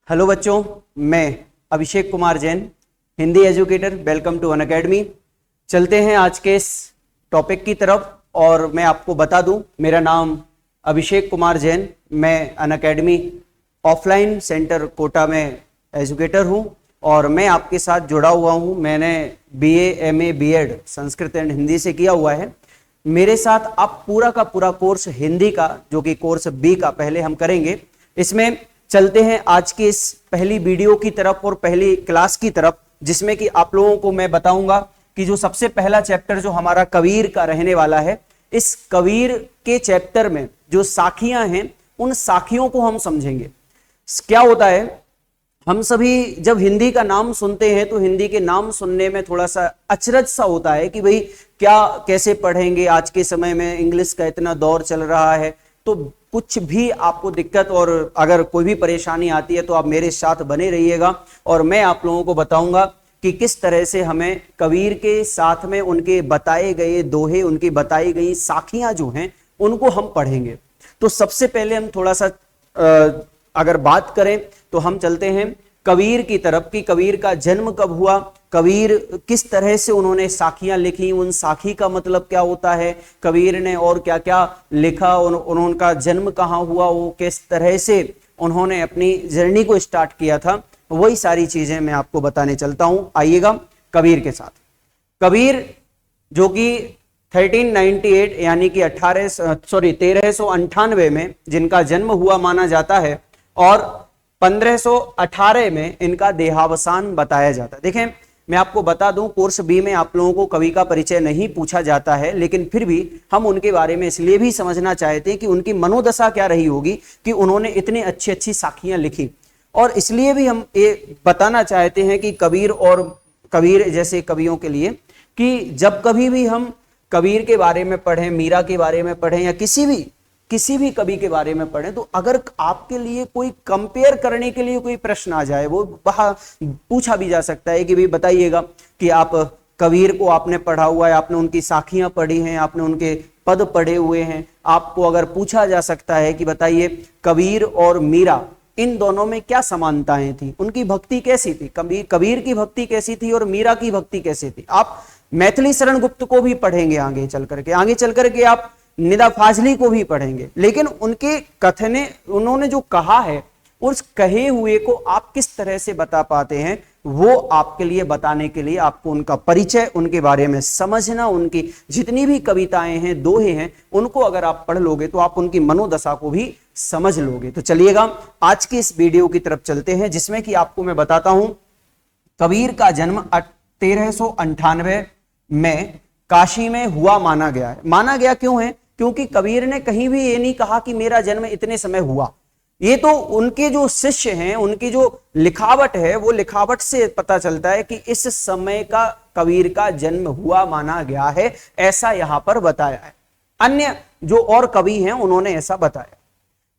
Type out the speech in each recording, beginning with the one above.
Hello बच्चों, मैं Abhishek Kumar Jain, Hindi educator. Welcome to Unacademy. चलते हैं आज के इस टॉपिक की तरफ और मैं आपको बता दूं, मेरा नाम अभिषेक कुमार जैन, मैं अनअकैडमी ऑफलाइन सेंटर कोटा में एजुकेटर हूं और मैं आपके साथ जुड़ा हुआ हूं। मैंने BA, MA, BEd Sanskrit and Hindi से किया हुआ है। मेरे साथ आप पूरा का पूरा कोर्स हिंदी का, जो कि कोर्स बी का पहले हम करेंगे। इसमें चलते हैं आज की इस पहली वीडियो की तरफ और पहली क्लास की तरफ, जिसमें कि आप लोगों को मैं बताऊंगा कि जो सबसे पहला चैप्टर जो हमारा कबीर का रहने वाला है, इस कबीर के चैप्टर में जो साखियां हैं, उन साखियों को हम समझेंगे। क्या होता है, हम सभी जब हिंदी का नाम सुनते हैं तो हिंदी के नाम सुनने में थोड़ा सा अचरज सा होता है कि भाई क्या कैसे पढ़ेंगे, आज के समय में इंग्लिश का इतना दौर चल रहा है। तो कुछ भी आपको दिक्कत और अगर कोई भी परेशानी आती है तो आप मेरे साथ बने रहिएगा और मैं आप लोगों को बताऊंगा कि किस तरह से हमें कबीर के साथ में उनके बताए गए दोहे, उनकी बताई गई साखियां जो हैं, उनको हम पढ़ेंगे। तो सबसे पहले हम थोड़ा सा अगर बात करें तो हम चलते हैं कबीर की तरफ कि कबीर का जन्म कब हुआ, कबीर किस तरह से उन्होंने साखियां लिखी, उन साखी का मतलब क्या होता है, कबीर ने और क्या क्या लिखा, उनका जन्म कहाँ हुआ, वो किस तरह से उन्होंने अपनी जर्नी को स्टार्ट किया था, वही सारी चीजें मैं आपको बताने चलता हूं। आइएगा कबीर के साथ। कबीर जो कि 1398 यानी कि 1398 में जिनका जन्म हुआ माना जाता है और 1518 में इनका देहावसान बताया जाता है। देखें, मैं आपको बता दूं, कोर्स बी में आप लोगों को कवि का परिचय नहीं पूछा जाता है, लेकिन फिर भी हम उनके बारे में इसलिए भी समझना चाहते हैं कि उनकी मनोदशा क्या रही होगी कि उन्होंने इतनी अच्छी अच्छी साखियां लिखी। और इसलिए भी हम ये बताना चाहते हैं कि कबीर और कबीर जैसे कवियों के लिए कि जब कभी भी हम कबीर के बारे में पढ़ें, मीरा के बारे में पढ़ें या किसी भी कवि के बारे में पढ़ें, तो अगर आपके लिए कोई कंपेयर करने के लिए कोई प्रश्न आ जाए, वो पूछा भी जा सकता है कि भाई बताइएगा कि आप कबीर को आपने पढ़ा हुआ है, आपने उनकी साखियां पढ़ी हैं, आपने उनके पद पढ़े हुए हैं। आपको अगर पूछा जा सकता है कि बताइए कबीर और मीरा, इन दोनों में क्या समानताएं थी, उनकी भक्ति कैसी थी, कबीर की भक्ति कैसी थी और मीरा की भक्ति कैसी थी। आप मैथिली शरण गुप्त को भी पढ़ेंगे आगे चल करके आप निदा फाजली को भी पढ़ेंगे, लेकिन उनके कथने, उन्होंने जो कहा है, उस कहे हुए को आप किस तरह से बता पाते हैं, वो आपके लिए बताने के लिए आपको उनका परिचय, उनके बारे में समझना, उनकी जितनी भी कविताएं हैं, दोहे हैं, उनको अगर आप पढ़ लोगे तो आप उनकी मनोदशा को भी समझ लोगे। तो चलिएगा आज की इस वीडियो की तरफ चलते हैं, जिसमें कि आपको मैं बताता हूं कबीर का जन्म 1398 में काशी में हुआ माना गया है। माना गया क्यों है? क्योंकि कबीर ने कहीं भी ये नहीं कहा कि मेरा जन्म इतने समय हुआ। ये तो उनके जो शिष्य हैं, उनकी जो लिखावट है, वो लिखावट से पता चलता है कि इस समय का कबीर का जन्म हुआ माना गया है, ऐसा यहां पर बताया है। अन्य जो और कवि हैं उन्होंने ऐसा बताया।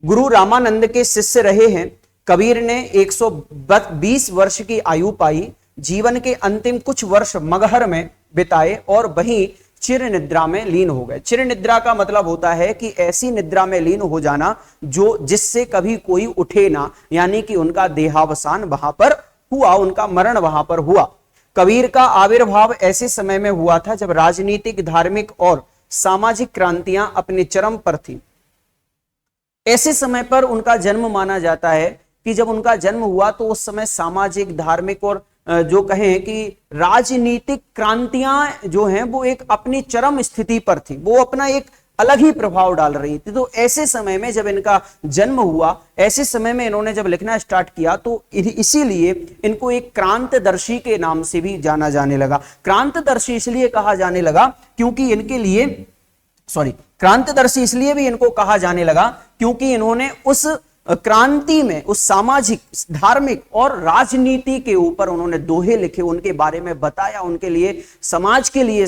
गुरु रामानंद के शिष्य रहे हैं कबीर ने। 120 वर्ष की आयु पाई, जीवन के अंतिम कुछ वर्ष मगहर में बिताए और वहीं चिर निद्रा में लीन हो गए। चिर निद्रा का मतलब होता है कि ऐसी निद्रा में लीन हो जाना जो जिससे कभी कोई उठे ना, यानी कि उनका देहावसान वहां पर हुआ, उनका मरण वहां पर हुआ। कबीर का आविर्भाव ऐसे समय में हुआ था जब राजनीतिक, धार्मिक और सामाजिक क्रांतियां अपने चरम पर थी। ऐसे समय पर उनका जन्म माना जाता है कि जब उनका जन्म हुआ तो उस समय सामाजिक, धार्मिक और जो कहें कि राजनीतिक क्रांतियां जो हैं वो एक अपनी चरम स्थिति पर थी, वो अपना एक अलग ही प्रभाव डाल रही थी। तो ऐसे समय में जब इनका जन्म हुआ, ऐसे समय में इन्होंने जब लिखना स्टार्ट किया, तो इसीलिए इनको एक क्रांतदर्शी के नाम से भी जाना जाने लगा। क्रांतदर्शी इसलिए कहा जाने लगा क्योंकि इनके लिए क्रांतदर्शी इसलिए भी इनको कहा जाने लगा क्योंकि इन्होंने उस क्रांति में, उस सामाजिक, धार्मिक और राजनीति के ऊपर उन्होंने दोहे लिखे, उनके बारे में बताया, उनके लिए, समाज के लिए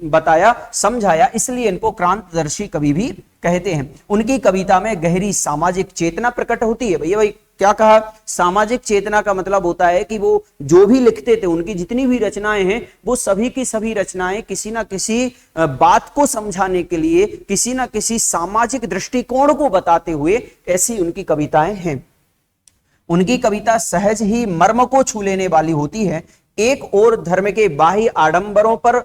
बताया, समझाया, इसलिए इनको क्रांतदर्शी कवि भी कहते हैं। उनकी कविता में गहरी सामाजिक चेतना प्रकट होती है। भैया भाई क्या कहा? सामाजिक चेतना का मतलब होता है कि वो जो भी लिखते थे, उनकी जितनी भी रचनाएं हैं, वो सभी की सभी रचनाएं किसी ना किसी बात को समझाने के लिए, किसी ना किसी सामाजिक दृष्टिकोण को बताते हुए ऐसी उनकी कविताएं हैं। उनकी कविता सहज ही मर्म को छू लेने वाली होती है। एक और धर्म के बाह्य आडंबरों पर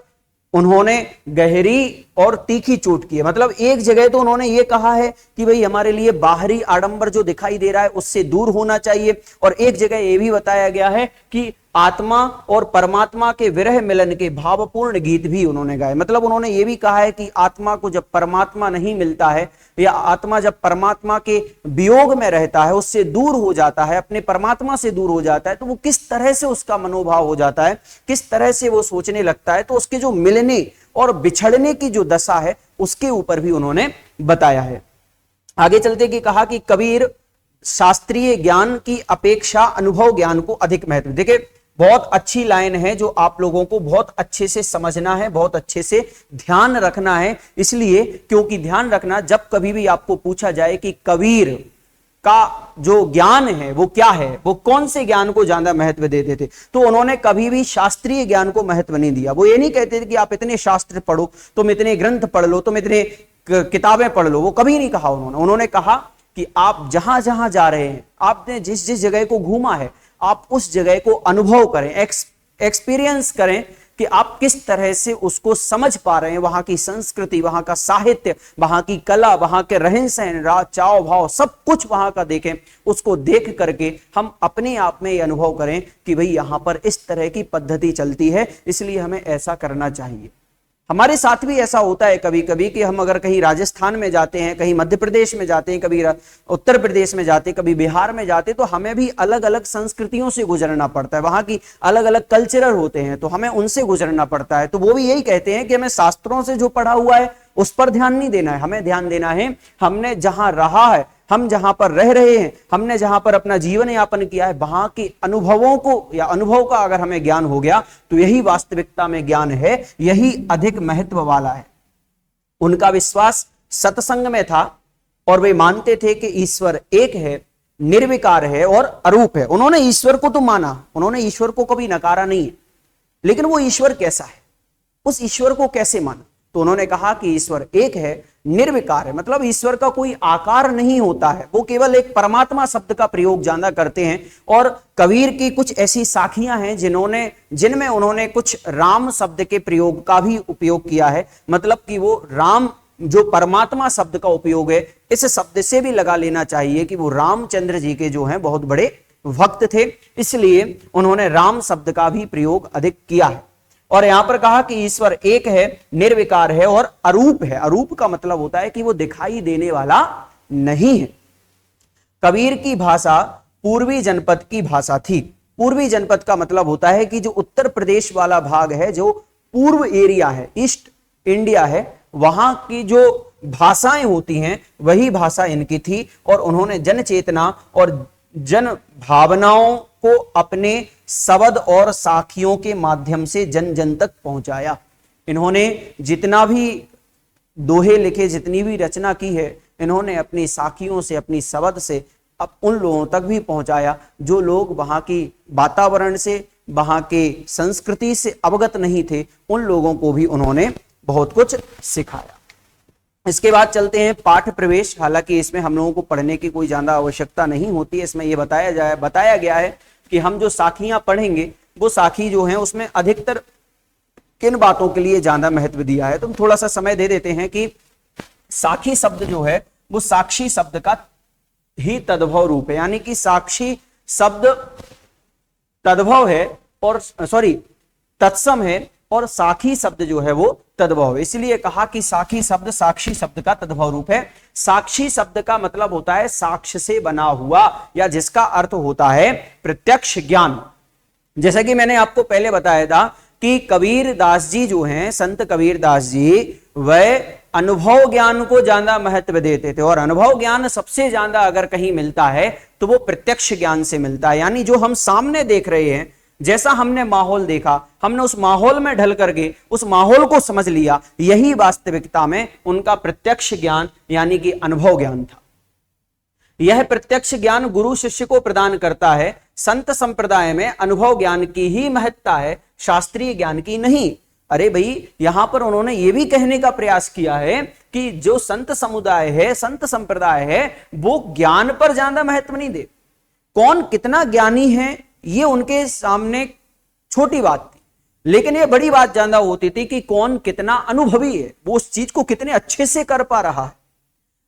उन्होंने गहरी और तीखी चोट की है। मतलब एक जगह तो उन्होंने ये कहा है कि भाई हमारे लिए बाहरी आडंबर जो दिखाई दे रहा है उससे दूर होना चाहिए, और एक जगह ये भी बताया गया है कि आत्मा और परमात्मा के विरह मिलन के भावपूर्ण गीत भी उन्होंने गाए। मतलब उन्होंने ये भी कहा है कि आत्मा को जब परमात्मा नहीं मिलता है, या आत्मा जब परमात्मा के वियोग में रहता है, उससे दूर हो जाता है, अपने परमात्मा से दूर हो जाता है, तो वो किस तरह से उसका मनोभाव हो जाता है, किस तरह से वो सोचने लगता है। तो उसके जो मिलने और बिछड़ने की जो दशा है उसके ऊपर भी उन्होंने बताया है। आगे चलते कि कहा कि कबीर शास्त्रीय ज्ञान की अपेक्षा अनुभव ज्ञान को अधिक महत्व। देखिए बहुत अच्छी लाइन है जो आप लोगों को बहुत अच्छे से समझना है, बहुत अच्छे से ध्यान रखना है। इसलिए क्योंकि ध्यान रखना, जब कभी भी आपको पूछा जाए कि कबीर का जो ज्ञान है वो क्या है, वो कौन से ज्ञान को ज्यादा महत्व देते थे, तो उन्होंने कभी भी शास्त्रीय ज्ञान को महत्व नहीं दिया। वो ये नहीं कहते थे कि आप इतने शास्त्र पढ़ो, तुम इतने ग्रंथ पढ़ लो, तुम इतने किताबें पढ़ लो, वो कभी नहीं कहा उन्होंने कहा कि आप जहां जहां जा रहे हैं, आपने जिस जिस जगह को घूमा है, आप उस जगह को अनुभव करें, एक्सपीरियंस करें कि आप किस तरह से उसको समझ पा रहे हैं, वहां की संस्कृति, वहां का साहित्य, वहां की कला, वहां के रहन सहन, चाव भाव, सब कुछ वहां का देखें। उसको देख करके हम अपने आप में यह अनुभव करें कि भाई यहां पर इस तरह की पद्धति चलती है, इसलिए हमें ऐसा करना चाहिए। हमारे साथ भी ऐसा होता है कभी कभी कि हम अगर कहीं राजस्थान में जाते हैं, कहीं मध्य प्रदेश में जाते हैं, कभी उत्तर प्रदेश में जाते, कभी बिहार में जाते, तो हमें भी अलग अलग संस्कृतियों से गुजरना पड़ता है, वहां की अलग अलग कल्चरल होते हैं, तो हमें उनसे गुजरना पड़ता है। तो वो भी यही कहते हैं कि हमें शास्त्रों से जो पढ़ा हुआ है उस पर ध्यान नहीं देना है, हमें ध्यान देना है हमने जहां रहा है, हम जहां पर रह रहे हैं, हमने जहां पर अपना जीवन यापन किया है, वहां के अनुभवों को या अनुभव का अगर हमें ज्ञान हो गया तो यही वास्तविकता में ज्ञान है, यही अधिक महत्व वाला है। उनका विश्वास सत्संग में था और वे मानते थे कि ईश्वर एक है, निर्विकार है और अरूप है। उन्होंने ईश्वर को तो माना, उन्होंने ईश्वर को कभी नकारा नहीं है, लेकिन वो ईश्वर कैसा है, उस ईश्वर को कैसे माना, तो उन्होंने कहा कि ईश्वर एक है, निर्विकार है। मतलब ईश्वर का कोई आकार नहीं होता है, वो केवल एक परमात्मा शब्द का प्रयोग ज्यादा करते हैं। और कबीर की कुछ ऐसी साखियां हैं जिनमें उन्होंने कुछ राम शब्द के प्रयोग का भी उपयोग किया है। मतलब कि वो राम जो परमात्मा शब्द का उपयोग है, इस शब्द से भी लगा लेना चाहिए कि वो रामचंद्र जी के जो हैं बहुत बड़े भक्त थे, इसलिए उन्होंने राम शब्द का भी प्रयोग अधिक किया है। और यहां पर कहा कि ईश्वर एक है, निर्विकार है और अरूप है। अरूप का मतलब होता है कि वो दिखाई देने वाला नहीं है। कबीर की भाषा पूर्वी जनपद की भाषा थी। पूर्वी जनपद का मतलब होता है कि जो उत्तर प्रदेश वाला भाग है, जो पूर्व एरिया है, ईस्ट इंडिया है, वहां की जो भाषाएं होती हैं वही भाषा इनकी थी। और उन्होंने जन चेतना और जन भावनाओं को अपने शब्द और साखियों के माध्यम से जन जन तक पहुंचाया। इन्होंने जितना भी दोहे लिखे, जितनी भी रचना की है, इन्होंने अपनी साखियों से, अपनी शब्द से अब उन लोगों तक भी पहुंचाया जो लोग वहां की वातावरण से, वहां के संस्कृति से अवगत नहीं थे। उन लोगों को भी उन्होंने बहुत कुछ सिखाया। इसके बाद चलते हैं पाठ प्रवेश। हालांकि इसमें हम लोगों को पढ़ने की कोई ज्यादा आवश्यकता नहीं होती है। इसमें यह बताया गया है कि हम जो साखियां पढ़ेंगे वो साखी जो है उसमें अधिकतर किन बातों के लिए ज्यादा महत्व दिया है। तो हम थोड़ा सा समय दे देते हैं कि साखी शब्द जो है वो साक्षी शब्द का ही तद्भव रूप है, यानी कि साक्षी शब्द तद्भव है और तत्सम है, और साखी शब्द जो है वो तद्भव है। इसलिए कहा कि साखी शब्द साक्षी शब्द का तद्भव रूप है। साक्षी शब्द का मतलब होता है साक्ष्य से बना हुआ, या जिसका अर्थ होता है प्रत्यक्ष ज्ञान। जैसा कि मैंने आपको पहले बताया था कि कबीर दास जी जो हैं, संत कबीर दास जी, वह अनुभव ज्ञान को ज्यादा महत्व देते थे। और अनुभव ज्ञान सबसे ज्यादा अगर कहीं मिलता है तो वो प्रत्यक्ष ज्ञान से मिलता है, यानी जो हम सामने देख रहे हैं, जैसा हमने माहौल देखा, हमने उस माहौल में ढल करके उस माहौल को समझ लिया, यही वास्तविकता में उनका प्रत्यक्ष ज्ञान यानी कि अनुभव ज्ञान था। यह प्रत्यक्ष ज्ञान गुरु शिष्य को प्रदान करता है। संत संप्रदाय में अनुभव ज्ञान की ही महत्ता है, शास्त्रीय ज्ञान की नहीं। अरे भाई, यहां पर उन्होंने ये भी कहने का प्रयास किया है कि जो संत समुदाय है, संत संप्रदाय है, वो ज्ञान पर ज्यादा महत्व नहीं दे, कौन कितना ज्ञानी है ये उनके सामने छोटी बात थी, लेकिन ये बड़ी बात ज्यादा होती थी कि कौन कितना अनुभवी है, वो उस चीज को कितने अच्छे से कर पा रहा है।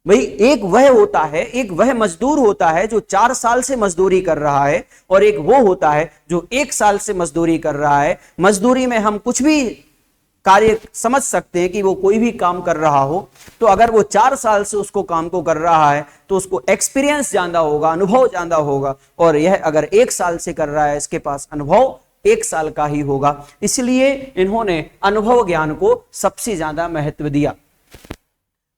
भाई एक वह होता है, एक वह मजदूर होता है जो 4 साल से मजदूरी कर रहा है, और एक वो होता है जो 1 साल से मजदूरी कर रहा है। मजदूरी में हम कुछ भी कार्य समझ सकते हैं कि वो कोई भी काम कर रहा हो, तो अगर वो 4 साल से उसको काम को कर रहा है तो उसको एक्सपीरियंस ज्यादा होगा, अनुभव ज्यादा होगा, और यह अगर 1 साल से कर रहा है इसके पास अनुभव 1 साल का ही होगा। इसलिए इन्होंने अनुभव ज्ञान को सबसे ज्यादा महत्व दिया।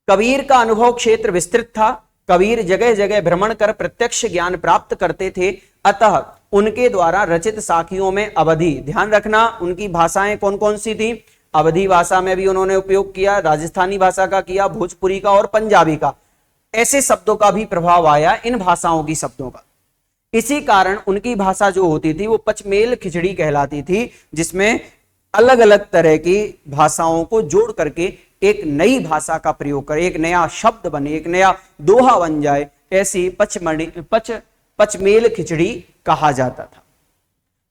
कबीर का अनुभव क्षेत्र विस्तृत था। कबीर जगह जगह भ्रमण कर प्रत्यक्ष ज्ञान प्राप्त करते थे, अतः उनके द्वारा रचित साखियों में अवधि, ध्यान रखना उनकी भाषाएं कौन कौन सी थी, अवधी भाषा में भी उन्होंने उपयोग किया, राजस्थानी भाषा का किया, भोजपुरी का और पंजाबी का, ऐसे शब्दों का भी प्रभाव आया इन भाषाओं की शब्दों का। इसी कारण उनकी भाषा जो होती थी वो पचमेल खिचड़ी कहलाती थी, जिसमें अलग अलग तरह की भाषाओं को जोड़ करके एक नई भाषा का प्रयोग करे, एक नया शब्द बने, एक नया दोहा बन जाए, ऐसी पचमेल खिचड़ी कहा जाता था।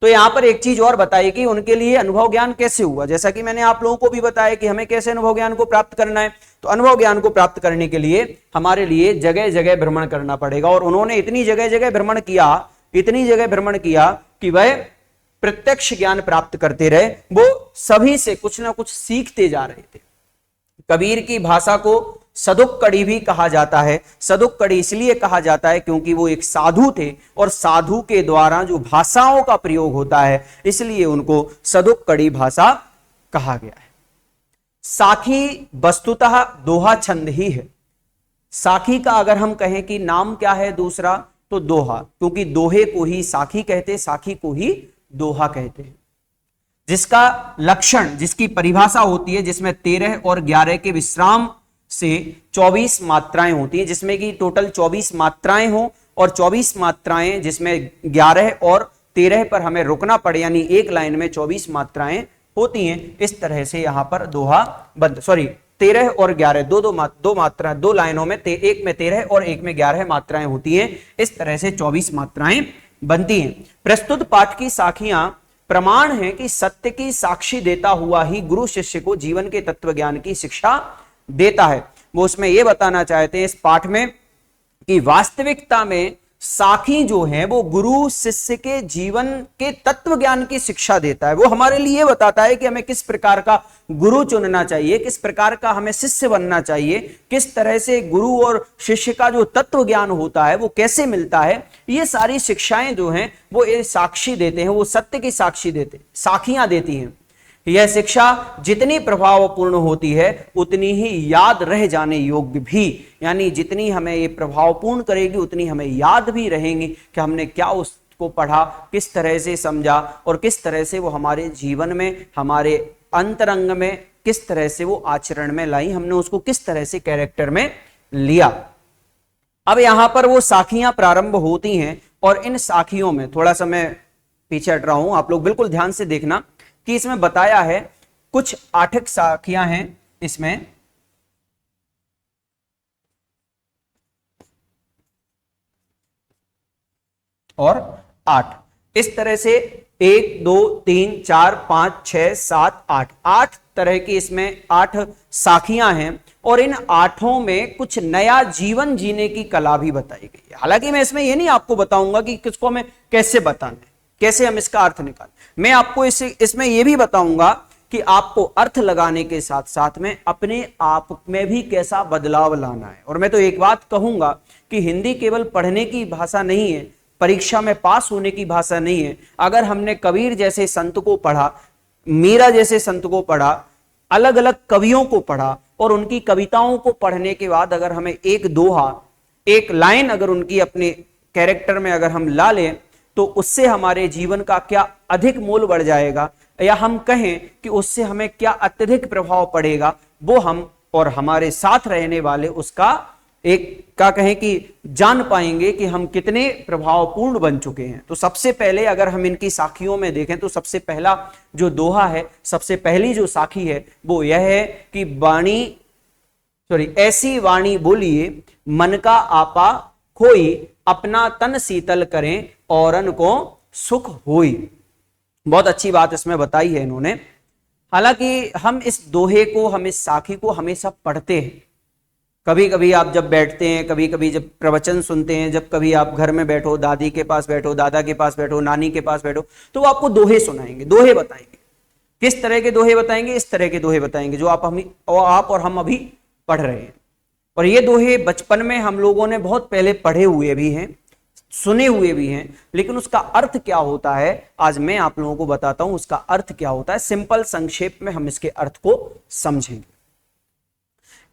तो यहां पर एक चीज और बताई कि उनके लिए अनुभव ज्ञान कैसे हुआ। जैसा कि मैंने आप लोगों को भी बताया कि हमें कैसे अनुभव ज्ञान को प्राप्त करना है, तो अनुभव ज्ञान को प्राप्त करने के लिए हमारे लिए जगह जगह भ्रमण करना पड़ेगा। और उन्होंने इतनी जगह जगह भ्रमण किया, इतनी जगह भ्रमण किया कि वह प्रत्यक्ष ज्ञान प्राप्त करते रहे, वो सभी से कुछ ना कुछ सीखते जा रहे थे। कबीर की भाषा को सदुक्कड़ी भी कहा जाता है। सदुक्कड़ी इसलिए कहा जाता है क्योंकि वो एक साधु थे, और साधु के द्वारा जो भाषाओं का प्रयोग होता है इसलिए उनको सदुक्कड़ी भाषा कहा गया है। साखी वस्तुतः दोहा छंद ही है। साखी का अगर हम कहें कि नाम क्या है दूसरा, तो दोहा, क्योंकि दोहे को ही साखी कहते, साखी को ही दोहा कहते हैं। जिसका लक्षण, जिसकी परिभाषा होती है, जिसमें 13 और 11 के विश्राम से 24 मात्राएं होती हैं, जिसमें कि टोटल 24 मात्राएं हो, और 24 मात्राएं जिसमें 11 और 13 पर हमें रुकना पड़े, यानी एक लाइन में 24 मात्राएं होती हैं। इस तरह से यहां पर दोहा बंद, 13 और 11 दो मात्रा, 2 लाइनों में, एक में 13 और एक में 11 मात्राएं होती हैं। इस तरह से 24 मात्राएं बनती हैं। प्रस्तुत पाठ की साखियां प्रमाण है कि सत्य की साक्षी देता हुआ ही गुरु शिष्य को जीवन के तत्व ज्ञान की शिक्षा देता है। वो उसमें यह बताना चाहते हैं इस पाठ में कि वास्तविकता में साखी जो है वो गुरु शिष्य के जीवन के तत्व ज्ञान की शिक्षा देता है। वो हमारे लिए बताता है कि हमें किस प्रकार का गुरु चुनना चाहिए, किस प्रकार का हमें शिष्य बनना चाहिए, किस तरह से गुरु और शिष्य का जो तत्व ज्ञान होता है वो कैसे मिलता है। ये सारी शिक्षाएं जो हैं वो ये साक्षी देते हैं, वो सत्य की साक्षी देते, साखियां देती हैं। यह शिक्षा जितनी प्रभावपूर्ण होती है उतनी ही याद रह जाने योग्य भी, यानी जितनी हमें ये प्रभावपूर्ण करेगी उतनी हमें याद भी रहेंगी कि हमने क्या उसको पढ़ा, किस तरह से समझा, और किस तरह से वो हमारे जीवन में, हमारे अंतरंग में किस तरह से वो आचरण में लाई, हमने उसको किस तरह से कैरेक्टर में लिया। अब यहां पर वो साखियां प्रारंभ होती हैं, और इन साखियों में थोड़ा सा मैं पीछे हट रहा हूं, आप लोग बिल्कुल ध्यान से देखना कि इसमें बताया है कुछ 8 साखियां हैं इसमें, और 8 इस तरह से 1 2 3 4 5 6 7 8 तरह की इसमें 8 साखियां हैं, और इन 8 में कुछ नया जीवन जीने की कला भी बताई गई है। हालांकि मैं इसमें ये नहीं आपको बताऊंगा कि किसको हमें कैसे बताना है, कैसे हम इसका अर्थ निकालें। मैं आपको इसमें यह भी बताऊंगा कि आपको अर्थ लगाने के साथ साथ में अपने आप में भी कैसा बदलाव लाना है। और मैं तो एक बात कहूंगा कि हिंदी केवल पढ़ने की भाषा नहीं है, परीक्षा में पास होने की भाषा नहीं है। अगर हमने कबीर जैसे संत को पढ़ा, मीरा जैसे संत को पढ़ा, अलग अलग कवियों को पढ़ा, और उनकी कविताओं को पढ़ने के बाद अगर हमें एक दोहा, एक लाइन अगर उनकी अपने कैरेक्टर में अगर हम ला लें, तो उससे हमारे जीवन का क्या अधिक मूल्य बढ़ जाएगा, या हम कहें कि उससे हमें क्या अत्यधिक प्रभाव पड़ेगा, वो हम और हमारे साथ रहने वाले उसका एक क्या कहें कि जान पाएंगे कि हम कितने प्रभावपूर्ण बन चुके हैं। तो सबसे पहले अगर हम इनकी साखियों में देखें तो सबसे पहला जो दोहा है, सबसे पहली जो साखी है वो यह है कि ऐसी वाणी बोलिए मन का आपा खोई, अपना तन शीतल करें औरन को सुख होई। बहुत अच्छी बात इसमें बताई है इन्होंने। हालांकि हम इस दोहे को, हम इस साखी को हमेशा पढ़ते हैं। कभी कभी आप जब बैठते हैं, कभी कभी जब प्रवचन सुनते हैं, जब कभी आप घर में बैठो, दादी के पास बैठो, दादा के पास बैठो, नानी के पास बैठो, तो वो आपको दोहे सुनाएंगे, दोहे बताएंगे। किस तरह के दोहे बताएंगे? इस तरह के दोहे बताएंगे जो आप और हम अभी पढ़ रहे हैं। और ये दोहे बचपन में हम लोगों ने बहुत पहले पढ़े हुए भी हैं, सुने हुए भी हैं, लेकिन उसका अर्थ क्या होता है आज मैं आप लोगों को बताता हूं। उसका अर्थ क्या होता है, सिंपल संक्षेप में हम इसके अर्थ को समझेंगे।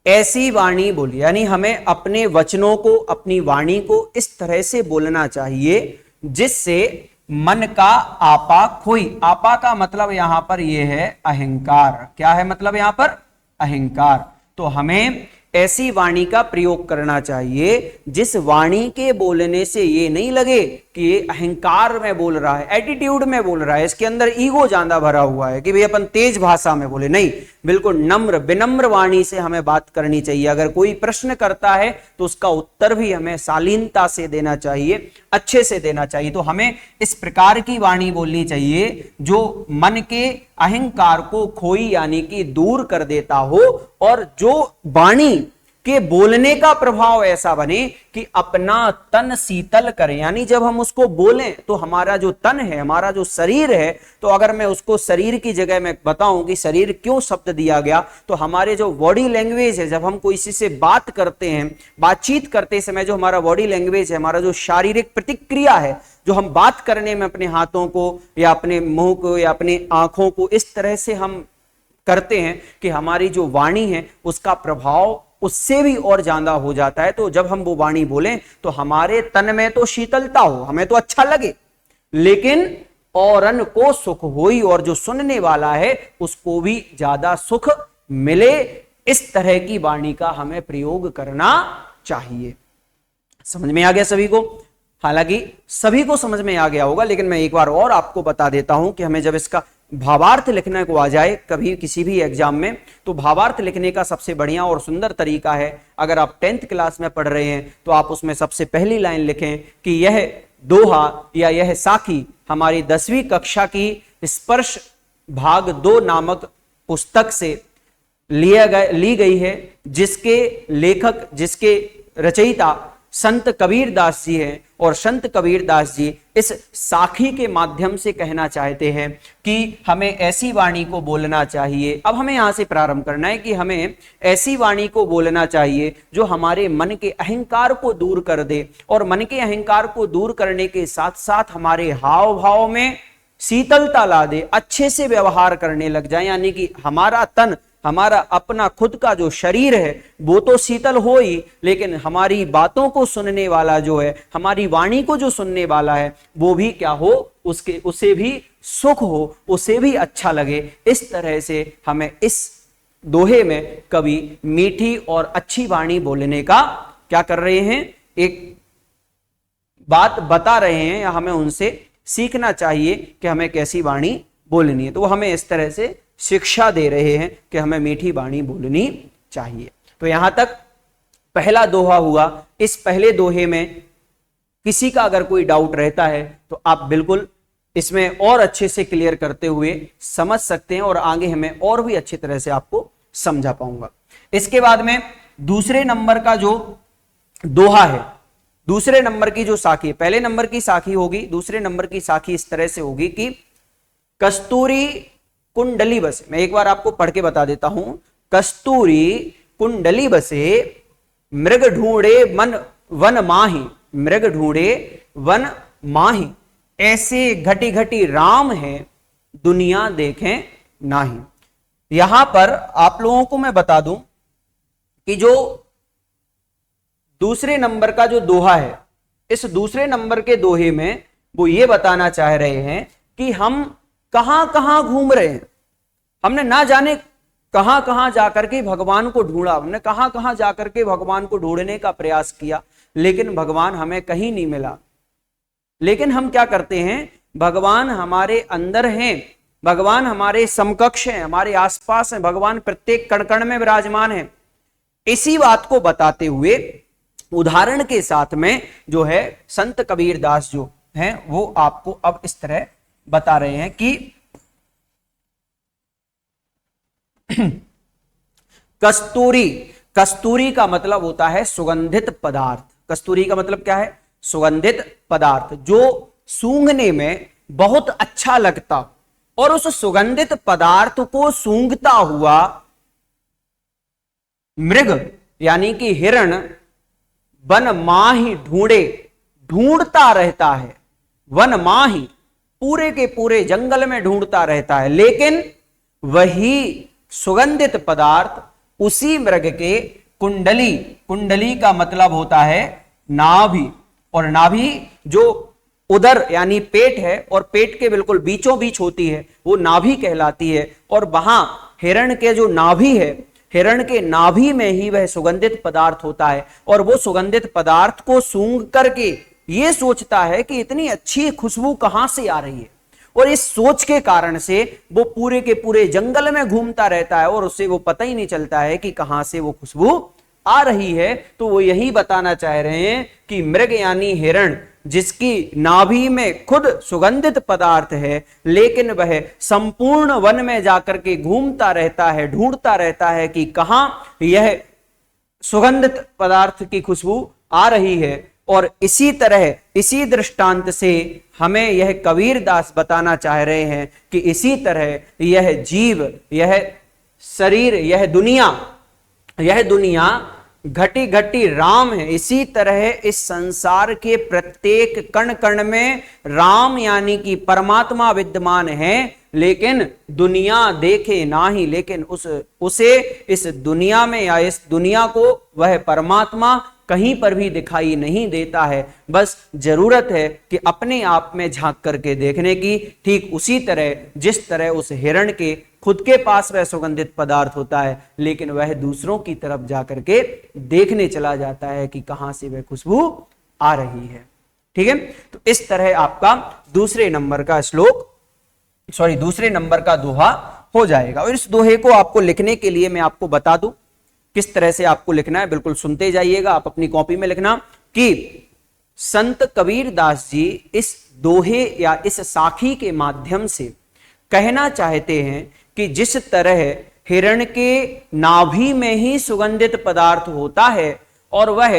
ऐसी वाणी बोली, यानी हमें अपने वचनों को, अपनी वाणी को इस तरह से बोलना चाहिए जिससे मन का आपा खोई। आपा का मतलब यहां पर यह है अहंकार। क्या है मतलब यहां पर? अहंकार। तो हमें ऐसी वाणी का प्रयोग करना चाहिए जिस वाणी के बोलने से ये नहीं लगे कि ये अहंकार में बोल रहा है, एटीट्यूड में बोल रहा है, इसके अंदर ईगो ज्यादा भरा हुआ है कि भाई अपन तेज भाषा में बोले। नहीं, बिल्कुल नम्र विनम्र वाणी से हमें बात करनी चाहिए। अगर कोई प्रश्न करता है तो उसका उत्तर भी हमें शालीनता से देना चाहिए, अच्छे से देना चाहिए। तो हमें इस प्रकार की वाणी बोलनी चाहिए जो मन के अहंकार को खोई यानी कि दूर कर देता हो, और जो वाणी के बोलने का प्रभाव ऐसा बने कि अपना तन शीतल करे। यानी जब हम उसको बोलें तो हमारा जो तन है, हमारा जो शरीर है, तो अगर मैं उसको शरीर की जगह में बताऊं कि शरीर क्यों शब्द दिया गया, तो हमारे जो बॉडी लैंग्वेज है, जब हम किसी से बात करते हैं, बातचीत करते समय जो हमारा बॉडी लैंग्वेज है, हमारा जो शारीरिक प्रतिक्रिया है, जो हम बात करने में अपने हाथों को या अपने मुंह को या अपनी आंखों को इस तरह से हम करते हैं कि हमारी जो वाणी है उसका प्रभाव उससे भी और ज्यादा हो जाता है। तो जब हम वो वाणी बोलें तो हमारे तन में तो शीतलता हो, हमें तो अच्छा लगे, लेकिन औरन को सुख होई, और जो सुनने वाला है उसको भी ज्यादा सुख मिले। इस तरह की वाणी का हमें प्रयोग करना चाहिए। समझ में आ गया सभी को? हालांकि सभी को समझ में आ गया होगा, लेकिन मैं एक बार और आपको बता देता हूं कि हमें जब इसका भावार्थ लिखने को आ जाए कभी किसी भी एग्जाम में, तो भावार्थ लिखने का सबसे बढ़िया और सुंदर तरीका है, अगर आप 10th क्लास में पढ़ रहे हैं तो आप उसमें सबसे पहली लाइन लिखें कि यह दोहा या यह साखी हमारी 10वीं कक्षा की स्पर्श भाग 2 नामक पुस्तक से ली गई है, जिसके लेखक, जिसके रचयिता संत कबीरदास जी हैं। और संत कबीरदास जी इस साखी के माध्यम से कहना चाहते हैं कि हमें ऐसी वाणी को बोलना चाहिए। अब हमें यहां से प्रारंभ करना है कि हमें ऐसी वाणी को बोलना चाहिए जो हमारे मन के अहंकार को दूर कर दे, और मन के अहंकार को दूर करने के साथ साथ हमारे हाव भाव में शीतलता ला दे, अच्छे से व्यवहार करने लग जाए। यानी कि हमारा तन, हमारा अपना खुद का जो शरीर है वो तो शीतल हो ही, लेकिन हमारी बातों को सुनने वाला जो है, हमारी वाणी को जो सुनने वाला है, वो भी क्या हो, उसे भी सुख हो, उसे भी अच्छा लगे। इस तरह से हमें इस दोहे में कवि मीठी और अच्छी वाणी बोलने का क्या कर रहे हैं, एक बात बता रहे हैं, या हमें उनसे सीखना चाहिए कि हमें कैसी वाणी बोलनी है। तो वो हमें इस तरह से शिक्षा दे रहे हैं कि हमें मीठी वाणी बोलनी चाहिए। तो यहां तक पहला दोहा हुआ। इस पहले दोहे में किसी का अगर कोई डाउट रहता है तो आप बिल्कुल इसमें और अच्छे से क्लियर करते हुए समझ सकते हैं, और आगे हमें और भी अच्छी तरह से आपको समझा पाऊंगा। इसके बाद में दूसरे नंबर का जो दोहा है, दूसरे नंबर की जो साखी, पहले नंबर की साखी होगी, दूसरे नंबर की साखी इस तरह से होगी कि कस्तूरी कुंडली बसे। मैं एक बार आपको पढ़ के बता देता हूं। कस्तूरी कुंडली बसे, मृग ढूंढे मन वन माही, मृग ढूंढे वन माही, ऐसे घटी घटी राम है दुनिया देखें नाही। यहां पर आप लोगों को मैं बता दूं कि जो दूसरे नंबर का जो दोहा है, इस दूसरे नंबर के दोहे में वो ये बताना चाह रहे हैं कि हम कहां कहां घूम रहे हैं, हमने ना जाने कहां कहां जाकर के भगवान को ढूंढा, हमने कहां कहां जाकर के भगवान को ढूंढने का प्रयास किया, लेकिन भगवान हमें कहीं नहीं मिला। लेकिन हम क्या करते हैं, भगवान हमारे अंदर हैं, भगवान हमारे समकक्ष हैं, हमारे आसपास हैं, भगवान प्रत्येक कण कण में विराजमान है। इसी बात को बताते हुए उदाहरण के साथ में जो है संत कबीरदास जो हैं वो आपको अब इस तरह बता रहे हैं कि कस्तूरी, कस्तूरी का मतलब होता है सुगंधित पदार्थ। कस्तूरी का मतलब क्या है? सुगंधित पदार्थ, जो सूंघने में बहुत अच्छा लगता और उस सुगंधित पदार्थ को सूंघता हुआ मृग यानी कि हिरण वन माही ढूंढता रहता है। वन माही पूरे के पूरे जंगल में ढूंढता रहता है, लेकिन वही सुगंधित पदार्थ उसी मृग के कुंडली, कुंडली का मतलब होता है नाभि, और नाभि जो उदर यानी पेट है और पेट के बिल्कुल बीचों बीच होती है वो नाभि कहलाती है। और वहां हिरण के जो नाभि है, हिरण के नाभि में ही वह सुगंधित पदार्थ होता है, और वो सुगंधित पदार्थ को सूंघ करके ये सोचता है कि इतनी अच्छी खुशबू कहां से आ रही है, और इस सोच के कारण से वो पूरे के पूरे जंगल में घूमता रहता है और उससे वो पता ही नहीं चलता है कि कहां से वो खुशबू आ रही है। तो वो यही बताना चाह रहे हैं कि मृग यानी हिरण जिसकी नाभि में खुद सुगंधित पदार्थ है, लेकिन वह संपूर्ण वन में जाकर के घूमता रहता है, ढूंढता रहता है कि कहां यह सुगंधित पदार्थ की खुशबू आ रही है। और इसी तरह, इसी दृष्टांत से हमें यह कबीरदास बताना चाह रहे हैं कि इसी तरह यह जीव, यह शरीर, यह दुनिया घटी घटी राम है। इसी तरह इस संसार के प्रत्येक कण कण में राम यानी कि परमात्मा विद्यमान है, लेकिन दुनिया देखे नाही, लेकिन उसे इस दुनिया में या इस दुनिया को वह परमात्मा कहीं पर भी दिखाई नहीं देता है। बस जरूरत है कि अपने आप में झांक करके देखने की। ठीक उसी तरह जिस तरह उस हिरण के खुद के पास वह सुगंधित पदार्थ होता है, लेकिन वह दूसरों की तरफ जाकर के देखने चला जाता है कि कहां से वह खुशबू आ रही है। ठीक है, तो इस तरह आपका दूसरे नंबर का दोहा हो जाएगा। और इस दोहे को आपको लिखने के लिए मैं आपको बता दूं किस तरह से आपको लिखना है, बिल्कुल सुनते जाइएगा। आप अपनी कॉपी में लिखना कि संत कबीरदास जी इस दोहे या इस साखी के माध्यम से कहना चाहते हैं कि जिस तरह हिरण के नाभि में ही सुगंधित पदार्थ होता है और वह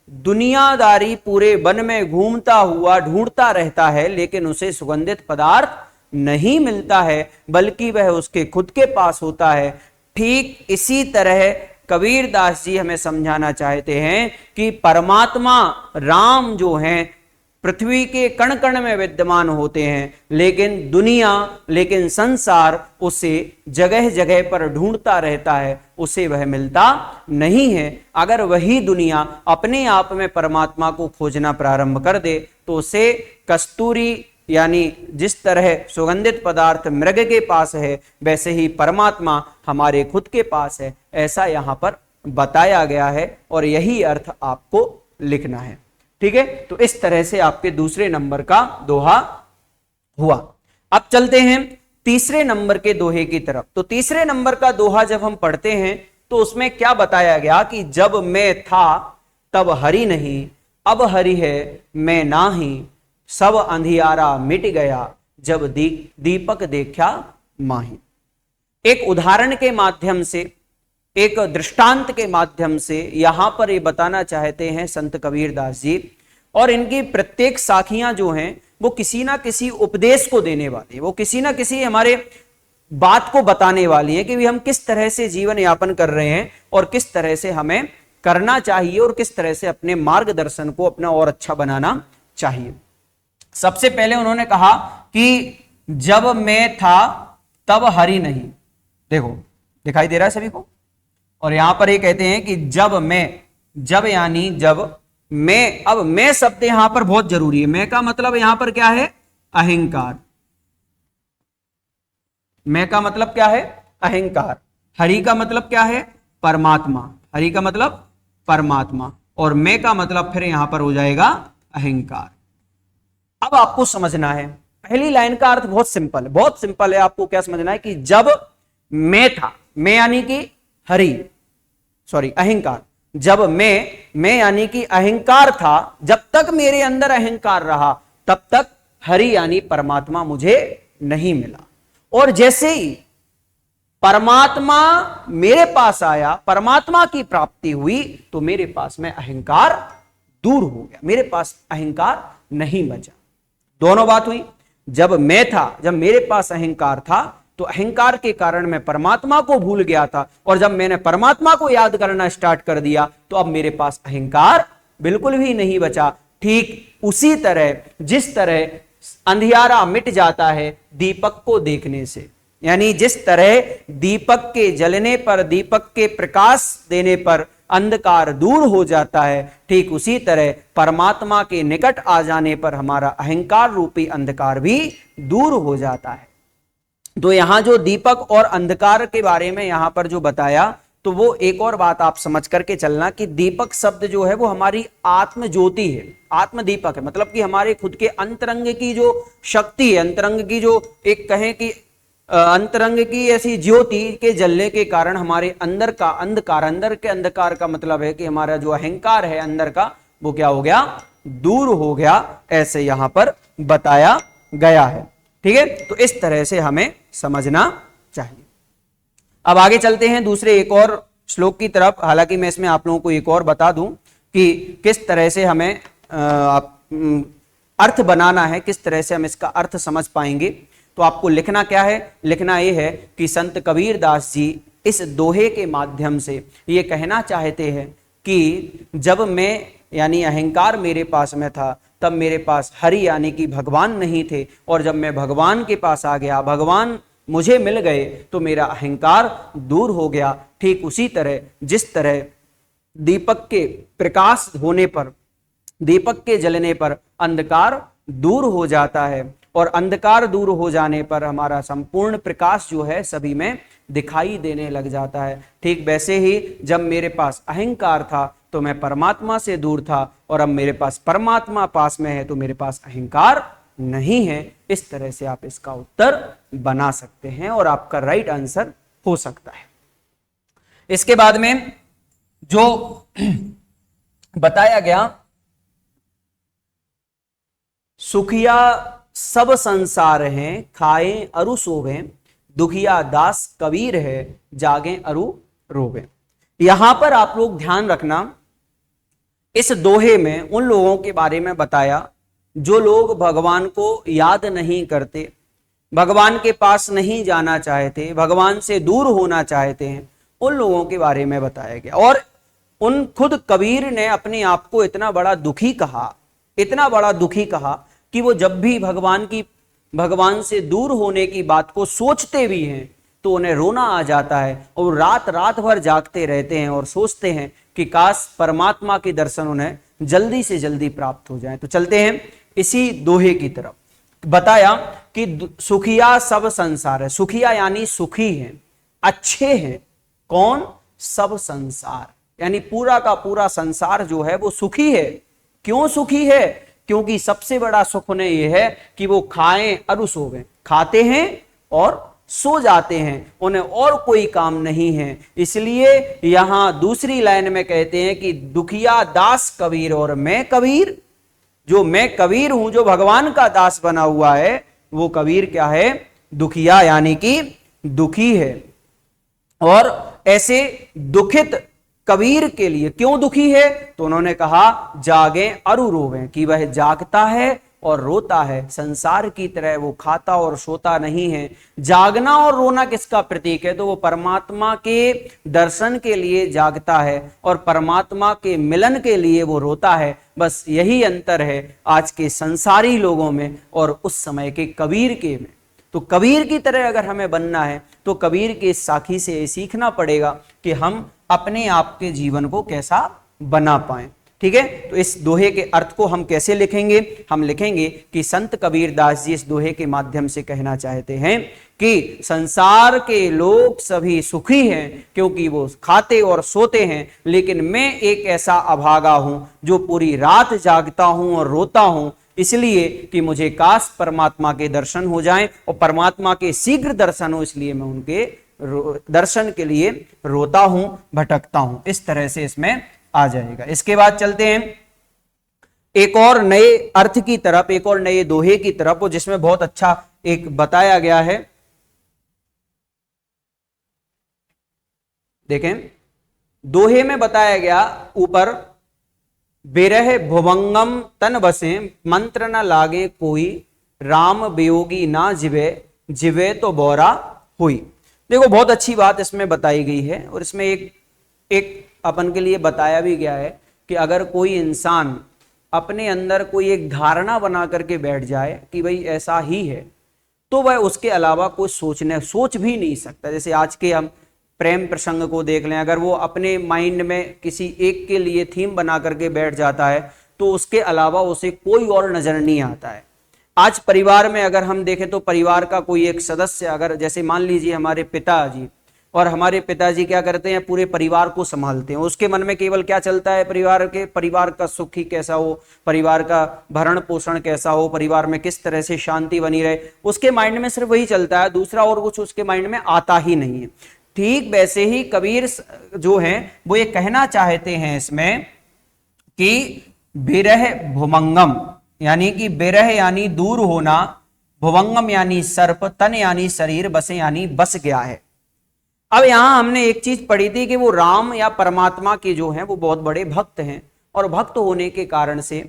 दुनियादारी पूरे वन में घूमता हुआ ढूंढता रहता है, लेकिन उसे सुगंधित पदार्थ नहीं मिलता है, बल्कि वह उसके खुद के पास होता है। ठीक इसी तरह कबीरदास जी हमें समझाना चाहते हैं कि परमात्मा राम जो हैं पृथ्वी के कण कण में विद्यमान होते हैं, लेकिन संसार उसे जगह जगह पर ढूंढता रहता है, उसे वह मिलता नहीं है। अगर वही दुनिया अपने आप में परमात्मा को खोजना प्रारंभ कर दे तो उसे कस्तूरी यानी जिस तरह सुगंधित पदार्थ मृग के पास है, वैसे ही परमात्मा हमारे खुद के पास है, ऐसा यहां पर बताया गया है और यही अर्थ आपको लिखना है। ठीक है, तो इस तरह से आपके दूसरे नंबर का दोहा हुआ। अब चलते हैं तीसरे नंबर के दोहे की तरफ। तो तीसरे नंबर का दोहा जब हम पढ़ते हैं तो उसमें क्या बताया गया कि जब मैं था तब हरि नहीं, अब हरि है मैं नाही, सब अंधियारा मिट गया जब दीपक देखा माही। एक उदाहरण के माध्यम से, एक दृष्टांत के माध्यम से यहां पर ये बताना चाहते हैं संत कबीरदास जी, और इनकी प्रत्येक साखियां जो हैं वो किसी ना किसी उपदेश को देने वाली है, वो किसी ना किसी हमारे बात को बताने वाली है कि हम किस तरह से जीवन यापन कर रहे हैं और किस तरह से हमें करना चाहिए और किस तरह से अपने मार्गदर्शन को अपना और अच्छा बनाना चाहिए। सबसे पहले उन्होंने कहा कि जब मैं था तब हरि नहीं, देखो दिखाई दे रहा है सभी को, और यहां पर ये कहते हैं कि जब मैं, जब यानी जब मैं, अब मैं शब्द यहां पर बहुत जरूरी है। मैं का मतलब यहां पर क्या है? अहंकार। मैं का मतलब क्या है? अहंकार। हरि का मतलब क्या है? परमात्मा। हरि का मतलब परमात्मा, और मैं का मतलब फिर यहां पर हो जाएगा अहंकार। अब आपको समझना है, पहली लाइन का अर्थ बहुत सिंपल है, बहुत सिंपल है। आपको क्या समझना है कि जब मैं था, मैं यानी कि हरि, सॉरी अहंकार, जब मैं यानी कि अहंकार था, जब तक मेरे अंदर अहंकार रहा तब तक हरि यानी परमात्मा मुझे नहीं मिला। और जैसे ही परमात्मा मेरे पास आया, परमात्मा की प्राप्ति हुई, तो मेरे पास में अहंकार दूर हो गया, मेरे पास अहंकार नहीं बचा। दोनों बात हुई। जब मैं था, जब मेरे पास अहंकार था तो अहंकार के कारण मैं परमात्मा को भूल गया था, और जब मैंने परमात्मा को याद करना स्टार्ट कर दिया तो अब मेरे पास अहंकार बिल्कुल भी नहीं बचा। ठीक उसी तरह जिस तरह अंधियारा मिट जाता है दीपक को देखने से, यानी जिस तरह दीपक के जलने पर, दीपक के प्रकाश देने पर अंधकार दूर हो जाता है, ठीक उसी तरह परमात्मा के निकट आ जाने पर हमारा अहंकार रूपी अंधकार भी दूर हो जाता है। तो यहां जो दीपक और अंधकार के बारे में यहां पर जो बताया, तो वो एक और बात आप समझ करके चलना कि दीपक शब्द जो है वो हमारी आत्म ज्योति है, आत्म दीपक है, मतलब कि हमारे खुद के अंतरंग की जो शक्ति है, अंतरंग की जो एक कहें कि अंतरंग की ऐसी ज्योति के जलने के कारण हमारे अंदर का अंधकार, अंदर के अंधकार का मतलब है कि हमारा जो अहंकार है अंदर का, वो क्या हो गया, दूर हो गया, ऐसे यहां पर बताया गया है। ठीक है, तो इस तरह से हमें समझना चाहिए। अब आगे चलते हैं दूसरे एक और श्लोक की तरफ। हालांकि मैं इसमें आप लोगों को एक और बता दूं कि किस तरह से हमें अर्थ बनाना है, किस तरह से हम इसका अर्थ समझ पाएंगे। तो आपको लिखना क्या है, लिखना यह है कि संत कबीर दास जी इस दोहे के माध्यम से ये कहना चाहते हैं कि जब मैं यानी अहंकार मेरे पास में था तब मेरे पास हरि यानी कि भगवान नहीं थे, और जब मैं भगवान के पास आ गया, भगवान मुझे मिल गए, तो मेरा अहंकार दूर हो गया। ठीक उसी तरह जिस तरह दीपक के प्रकाश होने पर, दीपक के जलने पर अंधकार दूर हो जाता है, और अंधकार दूर हो जाने पर हमारा संपूर्ण प्रकाश जो है सभी में दिखाई देने लग जाता है। ठीक वैसे ही जब मेरे पास अहंकार था तो मैं परमात्मा से दूर था, और अब मेरे पास परमात्मा पास में है तो मेरे पास अहंकार नहीं है। इस तरह से आप इसका उत्तर बना सकते हैं और आपका राइट आंसर हो सकता है। इसके बाद में जो बताया गया, सुखिया सब संसार हैं, खाए अरु सोवे, दुखिया दास कबीर है, जागे अरु रोवे। यहां पर आप लोग ध्यान रखना, इस दोहे में उन लोगों के बारे में बताया जो लोग भगवान को याद नहीं करते, भगवान के पास नहीं जाना चाहते, भगवान से दूर होना चाहते हैं, उन लोगों के बारे में बताया गया। और उन खुद कबीर ने अपने आप को इतना बड़ा दुखी कहा, इतना बड़ा दुखी कहा कि वो जब भी भगवान से दूर होने की बात को सोचते भी हैं तो उन्हें रोना आ जाता है, और रात रात भर जागते रहते हैं और सोचते हैं कि काश परमात्मा के दर्शन उन्हें जल्दी से जल्दी प्राप्त हो जाए। तो चलते हैं इसी दोहे की तरफ। बताया कि सुखिया सब संसार है, सुखिया यानी सुखी है, अच्छे हैं। कौन? सब संसार, यानी पूरा का पूरा संसार जो है वो सुखी है। क्यों सुखी है? क्योंकि सबसे बड़ा सुख उन्हें यह है कि वो खाएं अरु सोवें, खाते हैं और सो जाते हैं, उन्हें और कोई काम नहीं है। इसलिए यहां दूसरी लाइन में कहते हैं कि दुखिया दास कबीर, और मैं कबीर, जो मैं कबीर हूं, जो भगवान का दास बना हुआ है, वो कबीर क्या है? दुखिया यानी कि दुखी है। और ऐसे दुखित कबीर के लिए क्यों दुखी है? तो उन्होंने कहा जागे अरु रोवे, कि वह जागता है और रोता है, संसार की तरह वो खाता और सोता नहीं है। जागना और रोना किसका प्रतीक है? तो वो परमात्मा के दर्शन के लिए जागता है और परमात्मा के मिलन के लिए वो रोता है। बस यही अंतर है आज के संसारी लोगों में और उस समय के कबीर के में। तो कबीर की तरह अगर हमें बनना है तो कबीर के साखी से सीखना पड़ेगा कि हम अपने आप के जीवन को कैसा बना पाएं। ठीक है, तो इस दोहे के अर्थ को हम कैसे लिखेंगे? हम लिखेंगे कि संत कबीर दास जी इस दोहे के माध्यम से कहना चाहते हैं कि संसार के लोग सभी सुखी हैं क्योंकि वो खाते और सोते हैं, लेकिन मैं एक ऐसा अभागा हूं जो पूरी रात जागता हूं और रोता हूं, इसलिए कि मुझे काश परमात्मा के दर्शन हो जाएं और परमात्मा के शीघ्र दर्शन हो, इसलिए मैं उनके दर्शन के लिए रोता हूं, भटकता हूं। इस तरह से इसमें आ जाएगा। इसके बाद चलते हैं एक और नए अर्थ की तरफ, एक और नए दोहे की तरफ, जिसमें बहुत अच्छा एक बताया गया है। देखें, दोहे में बताया गया ऊपर, बिरह भुवंगम तन बसे, मंत्र न लागे कोई, राम वियोगी ना जिवे, जिवे तो बोरा हुई। देखो, बहुत अच्छी बात इसमें बताई गई है, और इसमें एक अपन के लिए बताया भी गया है कि अगर कोई इंसान अपने अंदर कोई एक धारणा बना करके बैठ जाए कि भाई ऐसा ही है, तो वह उसके अलावा कोई सोच भी नहीं सकता। जैसे आज के हम प्रेम प्रसंग को देख लें, अगर वो अपने माइंड में किसी एक के लिए थीम बना करके बैठ जाता है तो उसके अलावा उसे कोई और नजर नहीं आता है। आज परिवार में अगर हम देखें तो परिवार का कोई एक सदस्य, अगर जैसे मान लीजिए हमारे पिताजी, और हमारे पिताजी क्या करते हैं, पूरे परिवार को संभालते हैं, उसके मन में केवल क्या चलता है, परिवार का सुख ही कैसा हो, परिवार का भरण पोषण कैसा हो, परिवार में किस तरह से शांति बनी रहे, उसके माइंड में सिर्फ वही चलता है, दूसरा और कुछ उसके माइंड में आता ही नहीं है। ठीक वैसे ही कबीर जो हैं वो ये कहना चाहते हैं इसमें कि बिरह भुमंगम, यानी कि बिरह यानी दूर होना, भुवंगम यानी सर्प, तन यानी शरीर, बसे यानी बस गया है। अब यहां हमने एक चीज पढ़ी थी कि वो राम या परमात्मा के जो हैं वो बहुत बड़े भक्त हैं, और भक्त होने के कारण से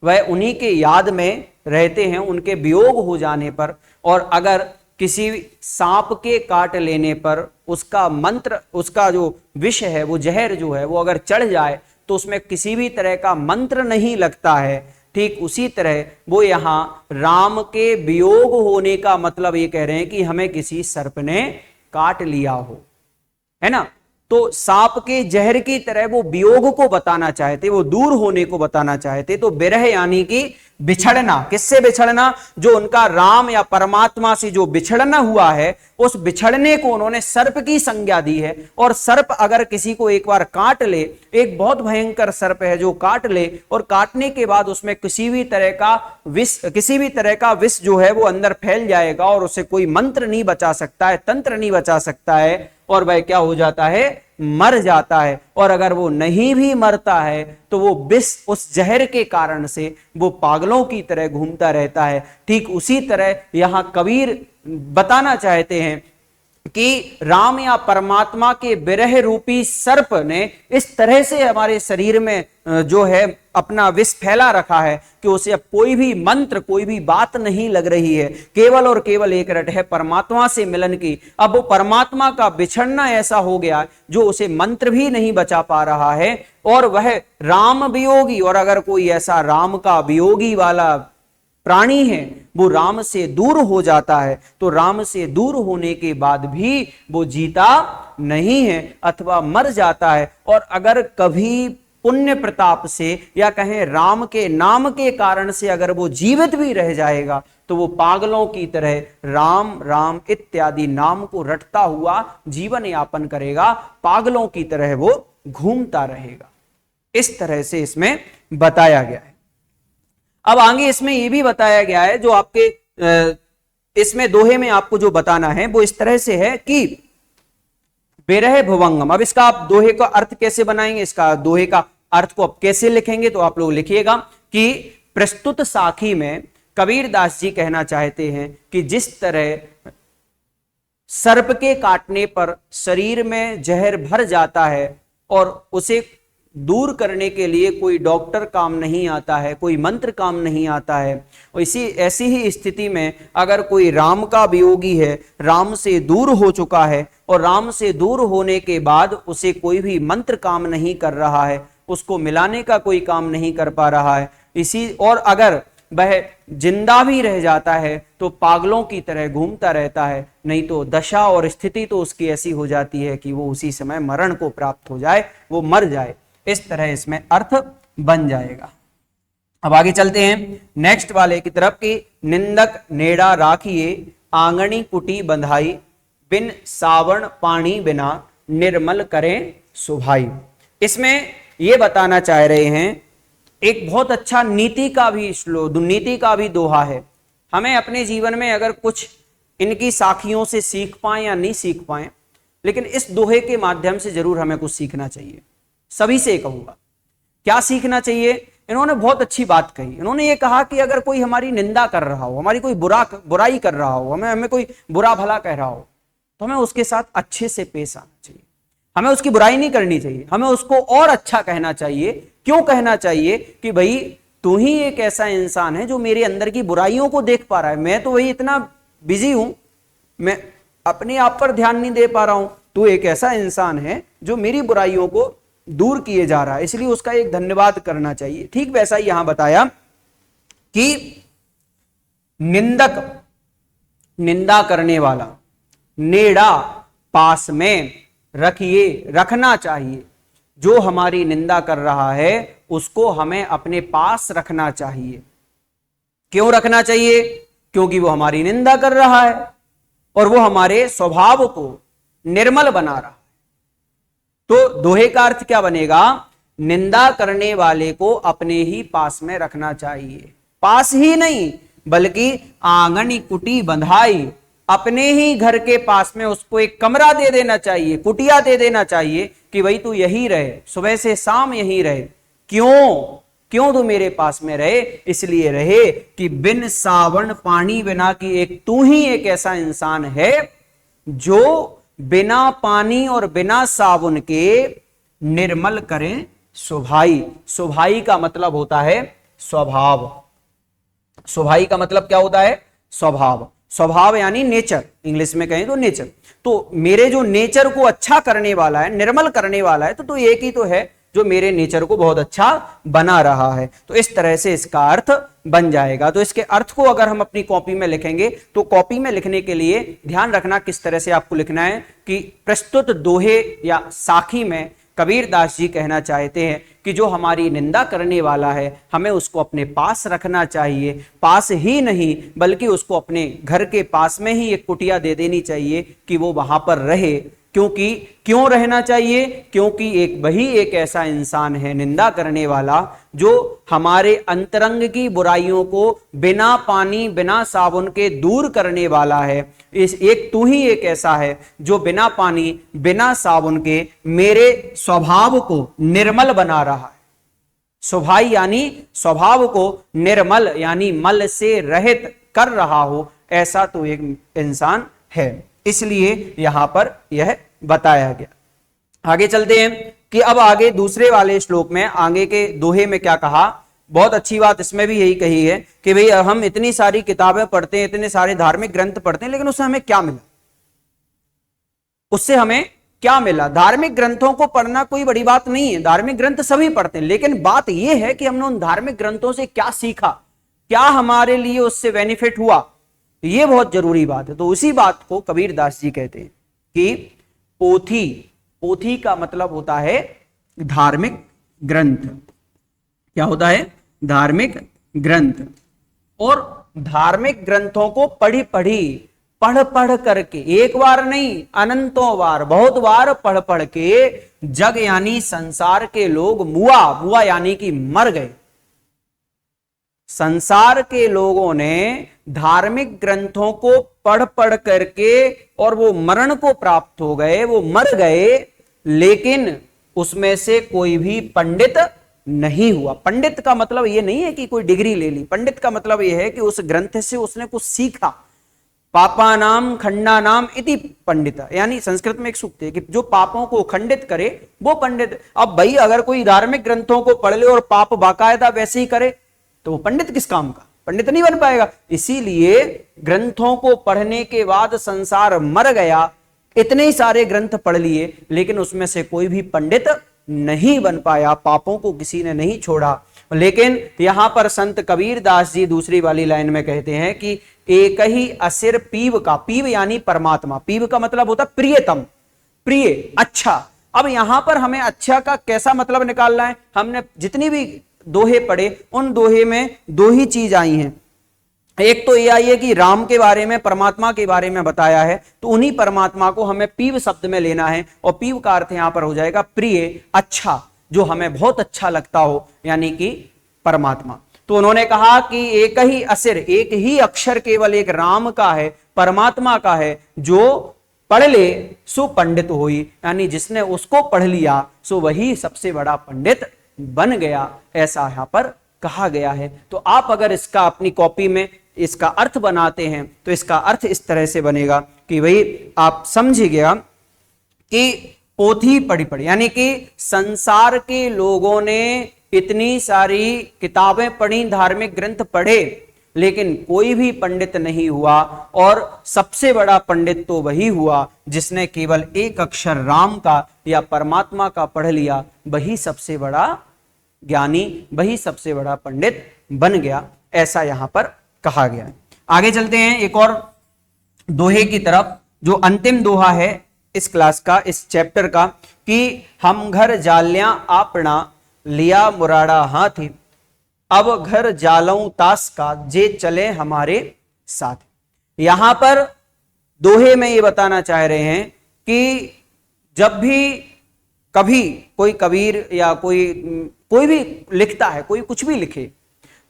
वह उन्हीं के याद में रहते हैं, उनके वियोग हो जाने पर, और अगर किसी सांप के काट लेने पर उसका मंत्र, उसका जो विष है, वो जहर जो है वो अगर चढ़ जाए तो उसमें किसी भी तरह का मंत्र नहीं लगता है। ठीक उसी तरह वो यहां राम के वियोग होने का मतलब ये कह रहे हैं कि हमें किसी सर्प ने काट लिया हो, है ना। तो सांप के जहर की तरह वो वियोग को बताना चाहते, वो दूर होने को बताना चाहते। तो बिरह यानी कि बिछड़ना, किससे बिछड़ना, जो उनका राम या परमात्मा से जो बिछड़ना हुआ है, उस बिछड़ने को उन्होंने सर्प की संज्ञा दी है। और सर्प अगर किसी को एक बार काट ले, एक बहुत भयंकर सर्प है जो काट ले, और काटने के बाद उसमें किसी भी तरह का विष जो है वो अंदर फैल जाएगा, और उसे कोई मंत्र नहीं बचा सकता है, तंत्र नहीं बचा सकता है, और वह क्या हो जाता है, मर जाता है। और अगर वो नहीं भी मरता है तो वो विष, उस जहर के कारण से वो पागलों की तरह घूमता रहता है। ठीक उसी तरह यहां कबीर बताना चाहते हैं कि राम या परमात्मा के विरह रूपी सर्प ने इस तरह से हमारे शरीर में जो है अपना विष फैला रखा है कि उसे अब कोई भी मंत्र, कोई भी बात नहीं लग रही है, केवल और केवल एक रट है परमात्मा से मिलन की। अब वो परमात्मा का बिछड़ना ऐसा हो गया जो उसे मंत्र भी नहीं बचा पा रहा है, और वह राम वियोगी, और अगर कोई ऐसा राम का वियोगी वाला प्राणी है वो राम से दूर हो जाता है, तो राम से दूर होने के बाद भी वो जीता नहीं है अथवा मर जाता है। और अगर कभी पुण्य प्रताप से या कहें राम के नाम के कारण से अगर वो जीवित भी रह जाएगा तो वो पागलों की तरह राम राम इत्यादि नाम को रटता हुआ जीवन यापन करेगा, पागलों की तरह वो घूमता रहेगा। इस तरह से इसमें बताया गया है। अब आगे इसमें यह भी बताया गया है, जो आपके इसमें दोहे में आपको जो बताना है वो इस तरह से है कि बिरह भुवंगम। अब इसका आप दोहे का अर्थ कैसे बनाएंगे, इसका दोहे का अर्थ को आप कैसे लिखेंगे, तो आप लोग लिखिएगा कि प्रस्तुत साखी में कबीर दास जी कहना चाहते हैं कि जिस तरह सर्प के काटने पर शरीर में जहर भर जाता है और उसे दूर करने के लिए कोई डॉक्टर काम नहीं आता है, कोई मंत्र काम नहीं आता है, ऐसी ही स्थिति में अगर कोई राम का वियोगी है, राम से दूर हो चुका है, और राम से दूर होने के बाद उसे कोई भी मंत्र काम नहीं कर रहा है, उसको मिलाने का कोई काम नहीं कर पा रहा है, और अगर वह जिंदा भी रह जाता है तो पागलों की तरह घूमता रहता है, नहीं तो दशा और स्थिति तो उसकी ऐसी हो जाती है कि वो उसी समय मरण को प्राप्त हो जाए, वो मर जाए। इस तरह इसमें अर्थ बन जाएगा। अब आगे चलते हैं नेक्स्ट वाले की तरफ कि निंदक नेड़ा राखिए, आंगनी कुटी बंधाई, बिन सावण पानी बिना, निर्मल करें सुभाई। इसमें यह बताना चाह रहे हैं, एक बहुत अच्छा नीति का भी दोहा है। हमें अपने जीवन में अगर कुछ इनकी साखियों से सीख पाए या नहीं सीख पाए, लेकिन इस दोहे के माध्यम से जरूर हमें कुछ सीखना चाहिए। सभी से कहूंगा, क्या सीखना चाहिए? इन्होंने बहुत अच्छी बात कही। इन्होंने ये कहा कि अगर कोई हमारी निंदा कर रहा हो, हमारी कोई बुराई कर रहा हो, हमें कोई बुरा भला कह रहा हो, तो हमें उसके साथ अच्छे से पेश आना चाहिए। हमें उसकी बुराई नहीं करनी चाहिए, हमें उसको और अच्छा कहना चाहिए। क्यों कहना चाहिए? कि भाई तू ही एक ऐसा इंसान है जो मेरे अंदर की बुराइयों को देख पा रहा है। मैं तो वही इतना बिजी हूं, मैं अपने आप पर ध्यान नहीं दे पा रहा हूं। तू एक ऐसा इंसान है जो मेरी बुराइयों को दूर किए जा रहा है, इसलिए उसका एक धन्यवाद करना चाहिए। ठीक वैसा ही यहां बताया कि निंदक, निंदा करने वाला, नेड़ा पास में रखिए, रखना चाहिए। जो हमारी निंदा कर रहा है उसको हमें अपने पास रखना चाहिए। क्यों रखना चाहिए? क्योंकि वो हमारी निंदा कर रहा है और वो हमारे स्वभाव को निर्मल बना रहा है। तो दोहे का अर्थ क्या बनेगा? निंदा करने वाले को अपने ही पास में रखना चाहिए। पास ही नहीं बल्कि आंगन कुटी बंधाई, अपने ही घर के पास में उसको एक कमरा दे देना चाहिए, कुटिया दे देना चाहिए कि भाई तू यही रहे, सुबह से शाम यही रहे। क्यों तू मेरे पास में रहे? इसलिए रहे कि बिन सावन पानी बिना की एक तू ही एक ऐसा इंसान है जो बिना पानी और बिना साबुन के निर्मल करें सुभाई। सुभाई का मतलब होता है स्वभाव। सुभाई का मतलब क्या होता है? स्वभाव। स्वभाव यानी नेचर, इंग्लिश में कहें तो नेचर। तो मेरे जो नेचर को अच्छा करने वाला है, निर्मल करने वाला है, तो एक ही तो है जो मेरे नेचर को बहुत अच्छा बना रहा है। तो इस तरह से इसका अर्थ बन जाएगा। तो इसके अर्थ को अगर हम अपनी कॉपी में लिखेंगे तो कॉपी में लिखने के लिए ध्यान रखना किस तरह से आपको लिखना है कि प्रस्तुत दोहे या साखी में कबीर दास जी कहना चाहते हैं कि जो हमारी निंदा करने वाला है हमें उसको अपने पास रखना चाहिए। पास ही नहीं बल्कि उसको अपने घर के पास में ही एक कुटिया दे देनी चाहिए कि वो वहां पर रहे। क्यों रहना चाहिए? क्योंकि वही एक ऐसा इंसान है निंदा करने वाला जो हमारे अंतरंग की बुराइयों को बिना पानी बिना साबुन के दूर करने वाला है। तू ही एक ऐसा है जो बिना पानी बिना साबुन के मेरे स्वभाव को निर्मल बना रहा है। सुभाई यानी स्वभाव को निर्मल यानी मल से रहित कर रहा हो, ऐसा तो एक इंसान है। इसलिए यहां पर यह बताया गया। आगे चलते हैं कि अब आगे दूसरे वाले श्लोक में आगे के दोहे में क्या कहा। बहुत अच्छी बात इसमें भी यही कही है कि भाई हम इतनी सारी किताबें पढ़ते हैं, इतने सारे धार्मिक ग्रंथ पढ़ते हैं, लेकिन उससे हमें क्या मिला? उससे हमें क्या मिला? धार्मिक ग्रंथों को पढ़ना कोई बड़ी बात नहीं है, धार्मिक ग्रंथ सभी पढ़ते हैं, लेकिन बात यह है कि हमने उन धार्मिक ग्रंथों से क्या सीखा, क्या हमारे लिए उससे बेनिफिट हुआ, यह बहुत जरूरी बात है। तो उसी बात को कबीर दास जी कहते हैं कि पोथी का मतलब होता है धार्मिक ग्रंथ। क्या होता है? धार्मिक ग्रंथ। और धार्मिक ग्रंथों को पढ़ करके, एक बार नहीं अनंतों बार, बहुत बार पढ़ के जग यानी संसार के लोग मुआ यानी कि मर गए। संसार के लोगों ने धार्मिक ग्रंथों को पढ़ करके और वो मरण को प्राप्त हो गए, वो मर गए, लेकिन उसमें से कोई भी पंडित नहीं हुआ। पंडित का मतलब ये नहीं है कि कोई डिग्री ले ली, पंडित का मतलब ये है कि उस ग्रंथ से उसने कुछ सीखा। पापा नाम खंडा नाम इति पंडित, यानी संस्कृत में एक सूक्त है कि जो पापों को खंडित करे वो पंडित। अब भाई अगर कोई धार्मिक ग्रंथों को पढ़ ले और पाप बाकायदा वैसे ही करे तो वो पंडित किस काम का? पंडित नहीं बन पाएगा। इसीलिए ग्रंथों को पढ़ने के बाद संसार मर गया, इतने ही सारे ग्रंथ पढ़ लिए लेकिन उसमें से कोई भी पंडित नहीं बन पाया, पापों को किसी ने नहीं छोड़ा। लेकिन यहां पर संत कबीर दास जी दूसरी वाली लाइन में कहते हैं कि एक ही असिर पीव का, पीव यानी परमात्मा, पीव का मतलब होता प्रियतम, प्रिय, अच्छा। अब यहां पर हमें अच्छा का कैसा मतलब निकालना है? हमने जितनी भी दोहे पढ़े उन दोहे में दो ही चीज आई हैं। एक तो ये आई है कि राम के बारे में, परमात्मा के बारे में बताया है, तो उन्हीं परमात्मा को हमें पीव शब्द में लेना है और पीव का अर्थ यहां पर हो जाएगा प्रिय, अच्छा, जो हमें बहुत अच्छा लगता हो, यानी कि परमात्मा। तो उन्होंने कहा कि एक ही असिर, एक ही अक्षर केवल एक राम का है, परमात्मा का है, जो पढ़ ले सो पंडित होई, यानी जिसने उसको पढ़ लिया सो वही सबसे बड़ा पंडित बन गया, ऐसा यहां पर कहा गया है। तो आप अगर इसका अपनी कॉपी में इसका अर्थ बनाते हैं तो इसका अर्थ इस तरह से बनेगा कि भाई आप समझ गया कि पोथी पढ़ी पढ़ी, यानी कि संसार के लोगों ने इतनी सारी किताबें पढ़ी, धार्मिक ग्रंथ पढ़े, लेकिन कोई भी पंडित नहीं हुआ, और सबसे बड़ा पंडित तो वही हुआ जिसने केवल एक अक्षर राम का या परमात्मा का पढ़ लिया, वही सबसे बड़ा ज्ञानी, वही सबसे बड़ा पंडित बन गया, ऐसा यहां पर कहा गया है। आगे चलते हैं एक और दोहे की तरफ, जो अंतिम दोहा है इस क्लास का, इस चैप्टर का, कि हम घर जालियां आपना लिया मुराड़ा हाथी, अब घर जालऊं ताश का जे चले हमारे साथ। यहां पर दोहे में ये बताना चाह रहे हैं कि जब भी कभी कोई कबीर या कोई भी लिखता है, कोई कुछ भी लिखे,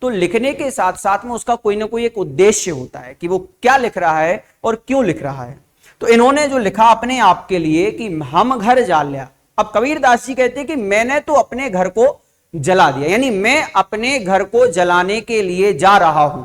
तो लिखने के साथ साथ में उसका कोई ना कोई एक उद्देश्य होता है कि वो क्या लिख रहा है और क्यों लिख रहा है। तो इन्होंने जो लिखा अपने आप के लिए कि हम घर जालिया, अब कबीरदास जी कहते हैं कि मैंने तो अपने घर को जला दिया, यानी मैं अपने घर को जलाने के लिए जा रहा हूं।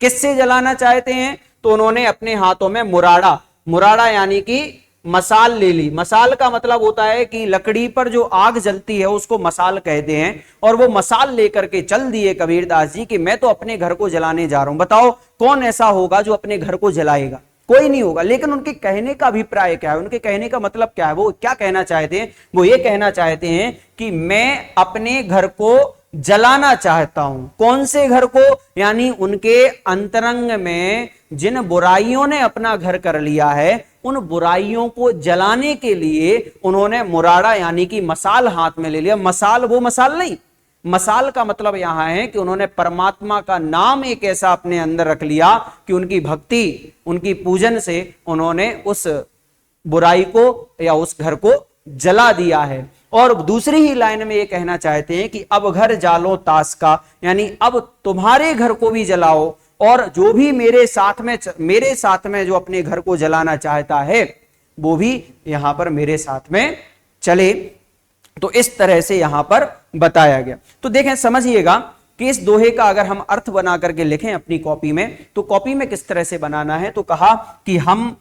किससे जलाना चाहते हैं? तो उन्होंने अपने हाथों में मुराड़ा यानी कि मसाल ले ली। मसाल का मतलब होता है कि लकड़ी पर जो आग जलती है उसको मसाल कहते हैं, और वो मसाल लेकर के चल दिए कबीरदास जी कि मैं तो अपने घर को जलाने जा रहा हूं। बताओ कौन ऐसा होगा जो अपने घर को जलाएगा? कोई नहीं होगा। लेकिन उनके कहने का अभिप्राय क्या है, उनके कहने का मतलब क्या है, वो क्या कहना चाहते हैं? वो ये कहना चाहते हैं कि मैं अपने घर को जलाना चाहता हूं। कौन से घर को? यानी उनके अंतरंग में जिन बुराइयों ने अपना घर कर लिया है, उन बुराइयों को जलाने के लिए उन्होंने मुराड़ा यानी कि मसाल हाथ में ले लिया। मसाल वो मसाल नहीं, मसाल का मतलब यहां है कि उन्होंने परमात्मा का नाम एक ऐसा अपने अंदर रख लिया कि उनकी भक्ति, उनकी पूजन से उन्होंने उस बुराई को या उस घर को जला दिया है। और दूसरी ही लाइन में ये कहना चाहते हैं कि अब घर जालो ताश का, यानी अब तुम्हारे घर को भी जलाओ, और जो भी मेरे साथ में जो अपने घर को जलाना चाहता है वो भी यहां पर मेरे साथ में चले। तो इस तरह से यहां पर बताया गया। तो देखें, समझिएगा कि इस दोहे का अगर हम अर्थ बना करके लिखें अपनी कॉपी में, तो कॉपी में किस तरह से बनाना है? तो कहा कि हम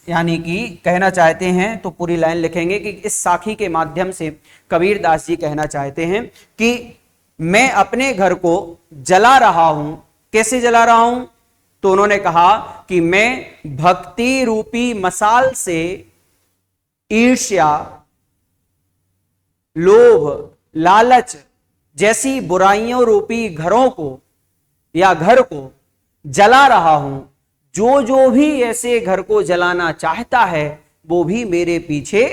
यानी कि कहना चाहते हैं, तो पूरी लाइन लिखेंगे कि इस साखी के माध्यम से कबीरदास जी कहना चाहते हैं कि मैं अपने घर को जला रहा हूं। कैसे जला रहा हूं? तो उन्होंने कहा कि मैं भक्ति रूपी मसाल से ईर्ष्या, लोभ, लालच जैसी बुराइयों रूपी घरों को या घर को जला रहा हूं। जो भी ऐसे घर को जलाना चाहता है वो भी मेरे पीछे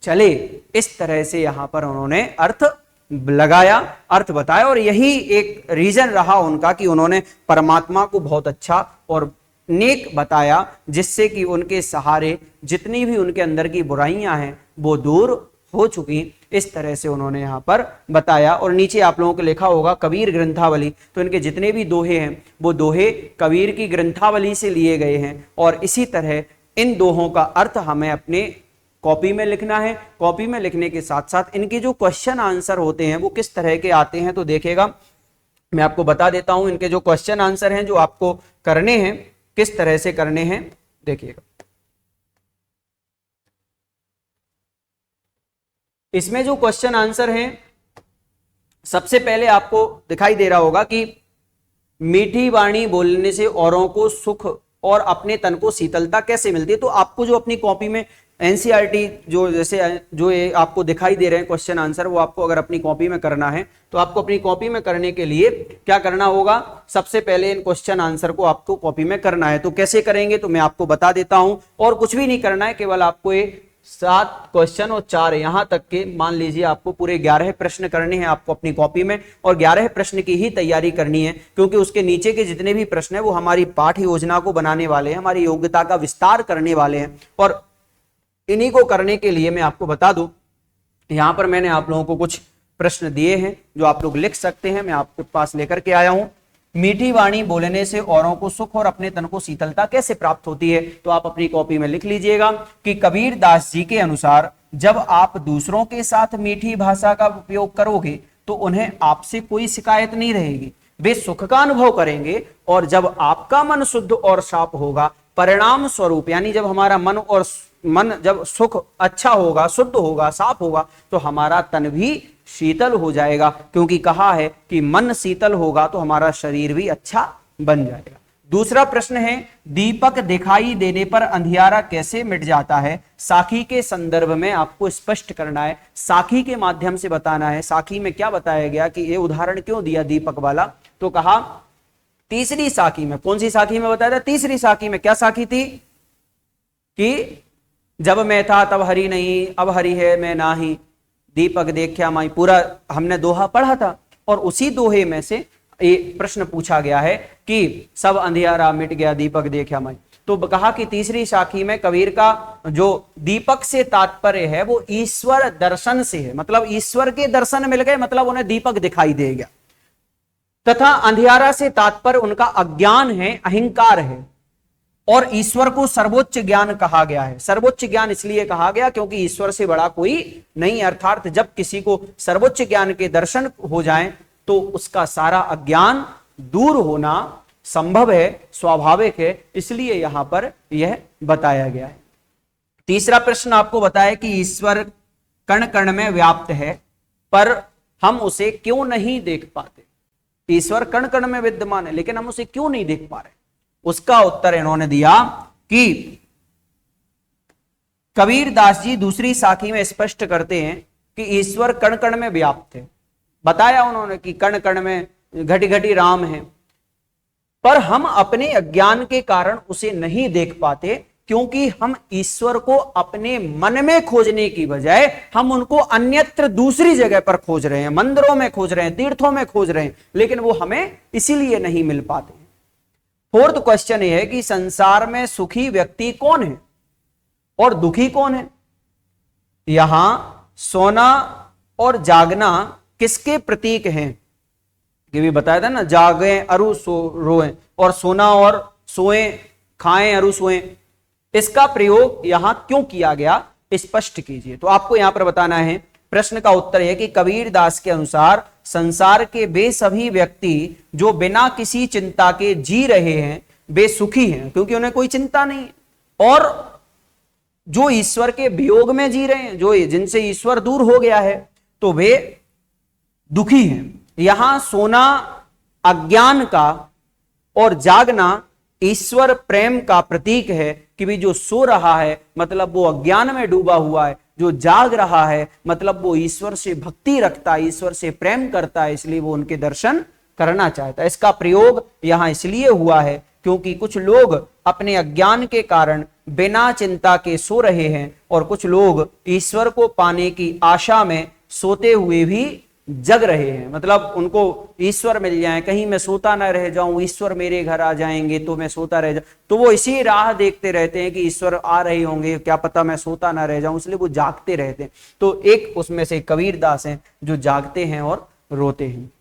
चले। इस तरह से यहां पर उन्होंने अर्थ लगाया, अर्थ बताया, और यही एक रीजन रहा उनका कि उन्होंने परमात्मा को बहुत अच्छा और नेक बताया, जिससे कि उनके सहारे जितनी भी उनके अंदर की बुराइयां हैं वो दूर हो चुकी। इस तरह से उन्होंने यहां पर बताया। और नीचे आप लोगों को लिखा होगा कबीर ग्रंथावली, तो इनके जितने भी दोहे हैं वो दोहे कबीर की ग्रंथावली से लिए गए हैं। और इसी तरह इन दोहों का अर्थ हमें अपने कॉपी में लिखना है। कॉपी में लिखने के साथ साथ इनके जो क्वेश्चन आंसर होते हैं वो किस तरह के आते हैं, तो देखिएगा मैं आपको बता देता हूं इनके जो क्वेश्चन आंसर हैं जो आपको करने हैं, किस तरह से करने हैं, देखिएगा। इसमें जो क्वेश्चन आंसर हैं, सबसे पहले आपको दिखाई दे रहा होगा कि मीठी वाणी बोलने से औरों को सुख और अपने तन को शीतलता कैसे मिलती है। तो आपको जो अपनी कॉपी में एनसीईआरटी जो जैसे जो ये आपको दिखाई दे रहे हैं क्वेश्चन आंसर, वो आपको अगर अपनी कॉपी में करना है तो आपको अपनी कॉपी में करने के लिए क्या करना होगा? सबसे पहले इन क्वेश्चन आंसर को आपको कॉपी में करना है। तो कैसे करेंगे तो मैं आपको बता देता हूं, और कुछ भी नहीं करना है, केवल आपको ये 7 क्वेश्चन और 4 यहां तक के मान लीजिए आपको पूरे 11 प्रश्न करने हैं आपको अपनी कॉपी में, और 11 प्रश्न की ही तैयारी करनी है, क्योंकि उसके नीचे के जितने भी प्रश्न है वो हमारी पाठ योजना को बनाने वाले हैं, हमारी योग्यता का विस्तार करने वाले हैं। और इन्हीं को करने के लिए मैं आपको बता दूं, यहां पर मैंने आप लोगों को कुछ प्रश्न दिए हैं जो आप लोग लिख सकते हैं, मैं आपके पास लेकर के आया हूं। मीठी वाणी बोलने से औरों को सुख और अपने तन को शीतलता कैसे प्राप्त होती है? तो आप अपनी कॉपी में लिख लीजिएगा कि कबीर दास जी के अनुसार जब आप दूसरों के साथ मीठी भाषा का उपयोग करोगे तो उन्हें आपसे कोई शिकायत नहीं रहेगी, वे सुख का अनुभव करेंगे। और जब आपका मन शुद्ध और साफ होगा, परिणाम स्वरूप यानी जब हमारा मन जब सुख अच्छा होगा, शुद्ध होगा, साफ होगा, तो हमारा तन भी शीतल हो जाएगा, क्योंकि कहा है कि मन शीतल होगा तो हमारा शरीर भी अच्छा बन जाएगा। दूसरा प्रश्न है, दीपक दिखाई देने पर अंधियारा कैसे मिट जाता है? साखी के संदर्भ में आपको स्पष्ट करना है, साखी के माध्यम से बताना है। साखी में क्या बताया गया कि ये उदाहरण क्यों दिया दीपक वाला? तो कहा तीसरी साखी में, कौन सी साखी में बताया था? तीसरी साखी में। क्या साखी थी? कि जब मैं था तब हरि नहीं, अब हरि है मैं नाही, दीपक देखा माई, पूरा हमने दोहा पढ़ा था। और उसी दोहे में से एक प्रश्न पूछा गया है कि सब अंधियारा मिट गया, दीपक देखा माई। तो कहा कि तीसरी साखी में कबीर का जो दीपक से तात्पर्य है वो ईश्वर दर्शन से है, मतलब ईश्वर के दर्शन मिल गए, मतलब उन्हें दीपक दिखाई दे गया। तथा अंधियारा से तात्पर्य उनका अज्ञान है, अहंकार है। और ईश्वर को सर्वोच्च ज्ञान कहा गया है। सर्वोच्च ज्ञान इसलिए कहा गया क्योंकि ईश्वर से बड़ा कोई नहीं, अर्थात जब किसी को सर्वोच्च ज्ञान के दर्शन हो जाएं तो उसका सारा अज्ञान दूर होना संभव है, स्वाभाविक है, इसलिए यहां पर यह बताया गया है। तीसरा प्रश्न आपको बताया कि ईश्वर कण कण में व्याप्त है, पर हम उसे क्यों नहीं देख पाते? ईश्वर कण कण में विद्यमान है, लेकिन हम उसे क्यों नहीं देख पा रहे? उसका उत्तर इन्होंने दिया कि कबीर दास जी दूसरी साखी में स्पष्ट करते हैं कि ईश्वर कण कण में व्याप्त है। बताया उन्होंने कि कण कण में घटी घटी राम है, पर हम अपने अज्ञान के कारण उसे नहीं देख पाते, क्योंकि हम ईश्वर को अपने मन में खोजने की बजाय हम उनको अन्यत्र दूसरी जगह पर खोज रहे हैं, मंदिरों में खोज रहे हैं, तीर्थों में खोज रहे हैं, लेकिन वो हमें इसीलिए नहीं मिल पाते। फोर्थ क्वेश्चन ये है कि संसार में सुखी व्यक्ति कौन है और दुखी कौन है? यहां सोना और जागना किसके प्रतीक हैं? ये भी बताया था ना, जागे अरु रोएं, और सोना और सोएं, खाएं अरु सोएं। इसका प्रयोग यहां क्यों किया गया, स्पष्ट कीजिए। तो आपको यहां पर बताना है। प्रश्न का उत्तर है कि कबीर दास के अनुसार संसार के वे सभी व्यक्ति जो बिना किसी चिंता के जी रहे हैं वे सुखी हैं, क्योंकि उन्हें कोई चिंता नहीं है। और जो ईश्वर के वियोग में जी रहे हैं, जो जिनसे ईश्वर दूर हो गया है, तो वे दुखी हैं। यहां सोना अज्ञान का और जागना ईश्वर प्रेम का प्रतीक है कि भी जो सो रहा है मतलब वो अज्ञान में डूबा हुआ है, जो जाग रहा है मतलब वो ईश्वर से भक्ति रखता है, ईश्वर से प्रेम करता है, इसलिए वो उनके दर्शन करना चाहता है। इसका प्रयोग यहां इसलिए हुआ है क्योंकि कुछ लोग अपने अज्ञान के कारण बिना चिंता के सो रहे हैं और कुछ लोग ईश्वर को पाने की आशा में सोते हुए भी जग रहे हैं, मतलब उनको ईश्वर मिल जाए, कहीं मैं सोता ना रह जाऊं, ईश्वर मेरे घर आ जाएंगे तो मैं सोता रह जाऊं, तो वो इसी राह देखते रहते हैं कि ईश्वर आ रहे होंगे, क्या पता मैं सोता ना रह जाऊं, इसलिए वो जागते रहते हैं। तो एक उसमें से कबीर दास हैं जो जागते हैं और रोते हैं।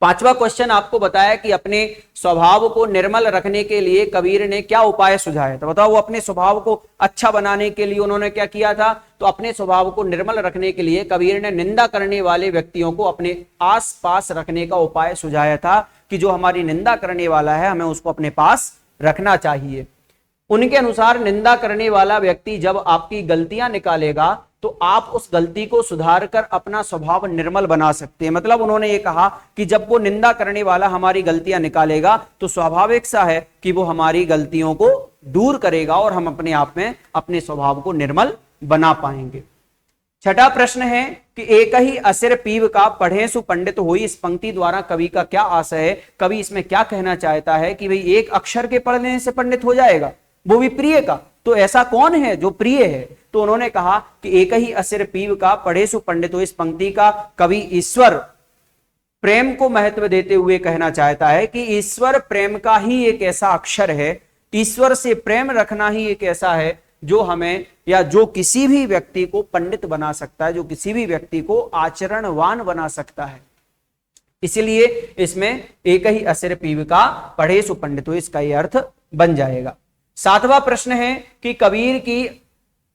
पांचवा क्वेश्चन आपको बताया कि अपने स्वभाव को निर्मल रखने के लिए कबीर ने क्या उपाय सुझाया था। बताओ, वो अपने स्वभाव को अच्छा बनाने के लिए उन्होंने क्या किया था? तो अपने स्वभाव को निर्मल रखने के लिए कबीर ने निंदा करने वाले व्यक्तियों को अपने आसपास रखने का उपाय सुझाया था कि जो हमारी निंदा करने वाला है हमें उसको अपने पास रखना चाहिए। उनके अनुसार निंदा करने वाला व्यक्ति जब आपकी गलतियां निकालेगा तो आप उस गलती को सुधार कर अपना स्वभाव निर्मल बना सकते हैं। मतलब उन्होंने ये कहा कि जब वो निंदा करने वाला हमारी गलतियां निकालेगा तो स्वाभाविक सा है कि वो हमारी गलतियों को दूर करेगा और हम अपने आप में अपने स्वभाव को निर्मल बना पाएंगे। छठा प्रश्न है कि एक ही असिर पीव का पढ़े सु पंडित होई, इस पंक्ति द्वारा कवि का क्या आशय है? कवि इसमें क्या कहना चाहता है कि भाई एक अक्षर के पढ़ने से पंडित हो जाएगा, वो भी प्रिय का। तो ऐसा कौन है जो प्रिय है? तो उन्होंने कहा कि एक ही असिर पीव का पढ़े सु पंडित हो, इस पंक्ति का कवि ईश्वर प्रेम को महत्व देते हुए कहना चाहता है कि ईश्वर प्रेम का ही एक ऐसा अक्षर है, ईश्वर से प्रेम रखना ही एक ऐसा है जो हमें या जो किसी भी व्यक्ति को पंडित बना सकता है, जो किसी भी व्यक्ति को आचरणवान बना सकता है। इसलिए इसमें एक ही असिर पीव का पढ़े सु पंडित हो, इसका यह अर्थ बन जाएगा। सातवां प्रश्न है कि कबीर की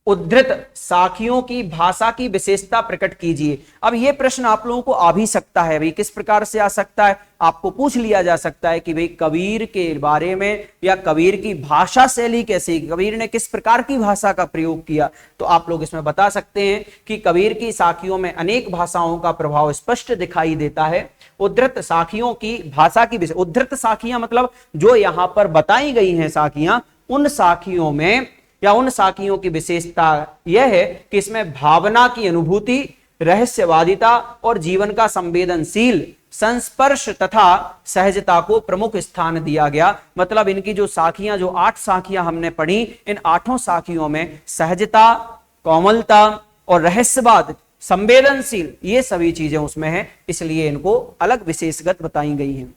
उद्धृत साखियों की भाषा की विशेषता प्रकट कीजिए। अब यह प्रश्न आप लोगों को आ भी सकता है भाई, किस प्रकार से आ सकता है, आपको पूछ लिया जा सकता है कि भाई कबीर के बारे में या कबीर की भाषा शैली कैसी, कबीर ने किस प्रकार की भाषा का प्रयोग किया। तो आप लोग इसमें बता सकते हैं कि कबीर की साखियों में अनेक भाषाओं का प्रभाव स्पष्ट दिखाई देता है। उद्धृत साखियों की भाषा की उद्धृत साखियां मतलब जो यहां पर बताई गई हैं साखियां, उन साखियों में या उन साखियों की विशेषता यह है कि इसमें भावना की अनुभूति, रहस्यवादिता और जीवन का संवेदनशील संस्पर्श तथा सहजता को प्रमुख स्थान दिया गया। मतलब इनकी जो साखियां, जो 8 साखियां हमने पढ़ी, इन 8 साखियों में सहजता, कोमलता और रहस्यवाद, संवेदनशील, ये सभी चीजें उसमें हैं, इसलिए इनको अलग विशेषगत बताई गई हैं।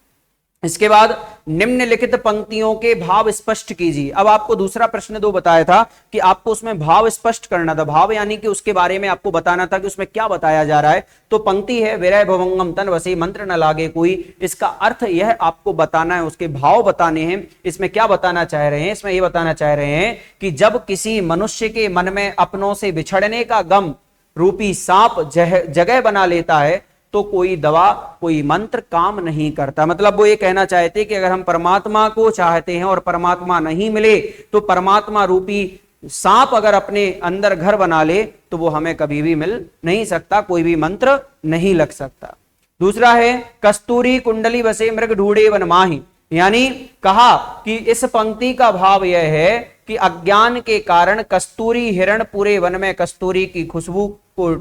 इसके बाद निम्नलिखित पंक्तियों के भाव स्पष्ट कीजिए। अब आपको दूसरा प्रश्न 2 बताया था कि आपको उसमें भाव स्पष्ट करना था, भाव यानी कि उसके बारे में आपको बताना था कि उसमें क्या बताया जा रहा है। तो पंक्ति है विरह भवंगम तन वसी मंत्र न लागे कोई, इसका अर्थ यह आपको बताना है, उसके भाव बताने हैं। इसमें क्या बताना चाह रहे हैं, इसमें यह बताना चाह रहे हैं कि जब किसी मनुष्य के मन में अपनों से बिछड़ने का गम रूपी सांप जगह बना लेता है तो कोई दवा, कोई मंत्र काम नहीं करता। मतलब वो ये कहना चाहते कि अगर हम परमात्मा को चाहते हैं और परमात्मा नहीं मिले तो परमात्मा रूपी सांप अगर अपने अंदर घर बना ले तो वो हमें कभी भी मिल नहीं सकता, कोई भी मंत्र नहीं लग सकता। दूसरा है कस्तूरी कुंडली बसे मृग ढूंढे वन माही, यानी कहा कि इस पंक्ति का भाव यह है कि अज्ञान के कारण कस्तूरी हिरण पूरे वन में कस्तूरी की खुशबू को,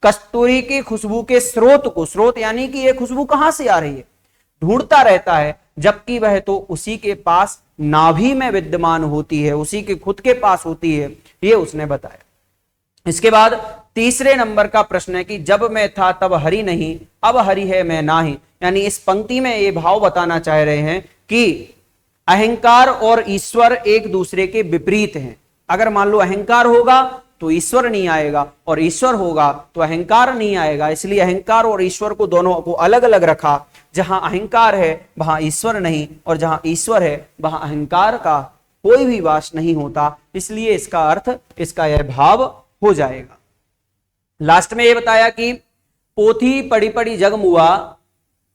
कस्तूरी की खुशबू के स्रोत को, स्रोत यानी कि यह खुशबू कहां से आ रही है, ढूंढता रहता है, जबकि वह तो उसी के पास नाभि में विद्यमान होती है, उसी के खुद के पास होती है, यह उसने बताया। इसके बाद तीसरे नंबर का प्रश्न है कि जब मैं था तब हरि नहीं, अब हरि है मैं नाही। यानी इस पंक्ति में यह भाव बताना चाह रहे हैं कि अहंकार और ईश्वर एक दूसरे के विपरीत हैं। अगर मान लो अहंकार होगा तो ईश्वर नहीं आएगा और ईश्वर होगा तो अहंकार नहीं आएगा, इसलिए अहंकार और ईश्वर को दोनों को अलग अलग रखा। जहां अहंकार है वहां ईश्वर नहीं, और जहां ईश्वर है वहां अहंकार का कोई भी वास नहीं होता, इसलिए इसका अर्थ, इसका यह भाव हो जाएगा। लास्ट में यह बताया कि पोथी पड़ी पड़ी जग मुआ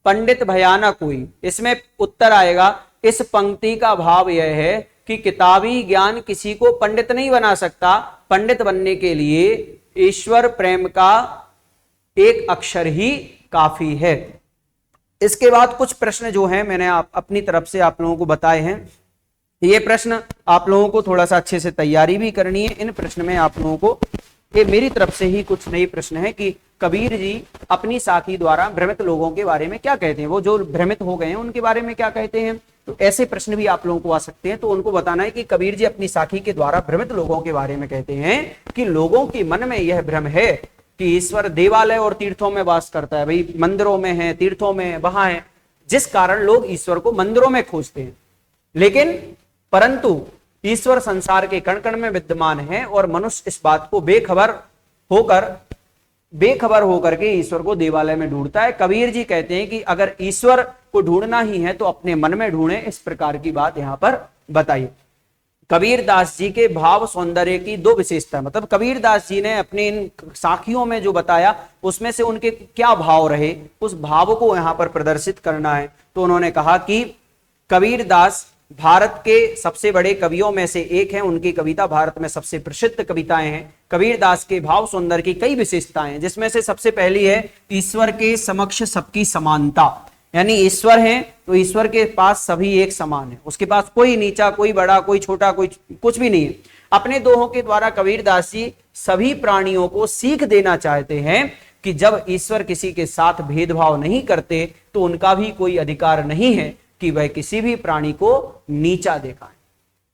पंडित भयाना कोई, इसमें उत्तर आएगा इस पंक्ति का भाव यह है कि किताबी ज्ञान किसी को पंडित नहीं बना सकता, पंडित बनने के लिए ईश्वर प्रेम का एक अक्षर ही काफी है। इसके बाद कुछ प्रश्न जो हैं मैंने अपनी तरफ से आप लोगों को बताए हैं, ये प्रश्न आप लोगों को थोड़ा सा अच्छे से तैयारी भी करनी है। इन प्रश्न में आप लोगों को, ये मेरी तरफ से ही कुछ नए प्रश्न है कि कबीर जी अपनी साखी द्वारा भ्रमित लोगों के बारे में क्या कहते हैं, वो जो भ्रमित हो गए हैं उनके बारे में क्या कहते हैं। तो ऐसे प्रश्न भी आप लोगों को आ सकते हैं, तो उनको बताना है कि कबीर जी अपनी साखी के द्वारा भ्रमित लोगों के बारे में कहते हैं कि लोगों के मन में यह भ्रम है कि ईश्वर देवालय और तीर्थों में वास करता है, भाई मंदिरों में है, तीर्थों में वहां है, जिस कारण लोग ईश्वर को मंदिरों में खोजते हैं। लेकिन परंतु ईश्वर संसार के कण कण में विद्यमान है और मनुष्य इस बात को बेखबर होकर के ईश्वर को देवालय में ढूंढता है। कबीर जी कहते हैं कि अगर ईश्वर को ढूंढना ही है तो अपने मन में ढूंढे, इस प्रकार की बात यहां पर बताइए। कबीर दास जी के भाव सौंदर्य की 2 विशेषता, मतलब कबीर दास जी ने अपने इन साखियों में जो बताया उसमें से उनके क्या भाव रहे, उस भाव को यहां पर प्रदर्शित करना है। तो उन्होंने कहा कि कबीर दास भारत के सबसे बड़े कवियों में से एक हैं, उनकी कविता भारत में सबसे प्रसिद्ध कविताएं हैं। कबीर दास के भाव सौंदर्य की कई विशेषताएं हैं, जिसमें से सबसे पहली है ईश्वर के समक्ष सबकी समानता, यानी ईश्वर है तो ईश्वर के पास सभी एक समान है, उसके पास कोई नीचा, कोई बड़ा, कोई छोटा, कोई कुछ भी नहीं है। अपने दोहों के द्वारा कबीर दास जी सभी प्राणियों को सीख देना चाहते हैं कि जब ईश्वर किसी के साथ भेदभाव नहीं करते तो उनका भी कोई अधिकार नहीं है कि वह किसी भी प्राणी को नीचा दिखाएं।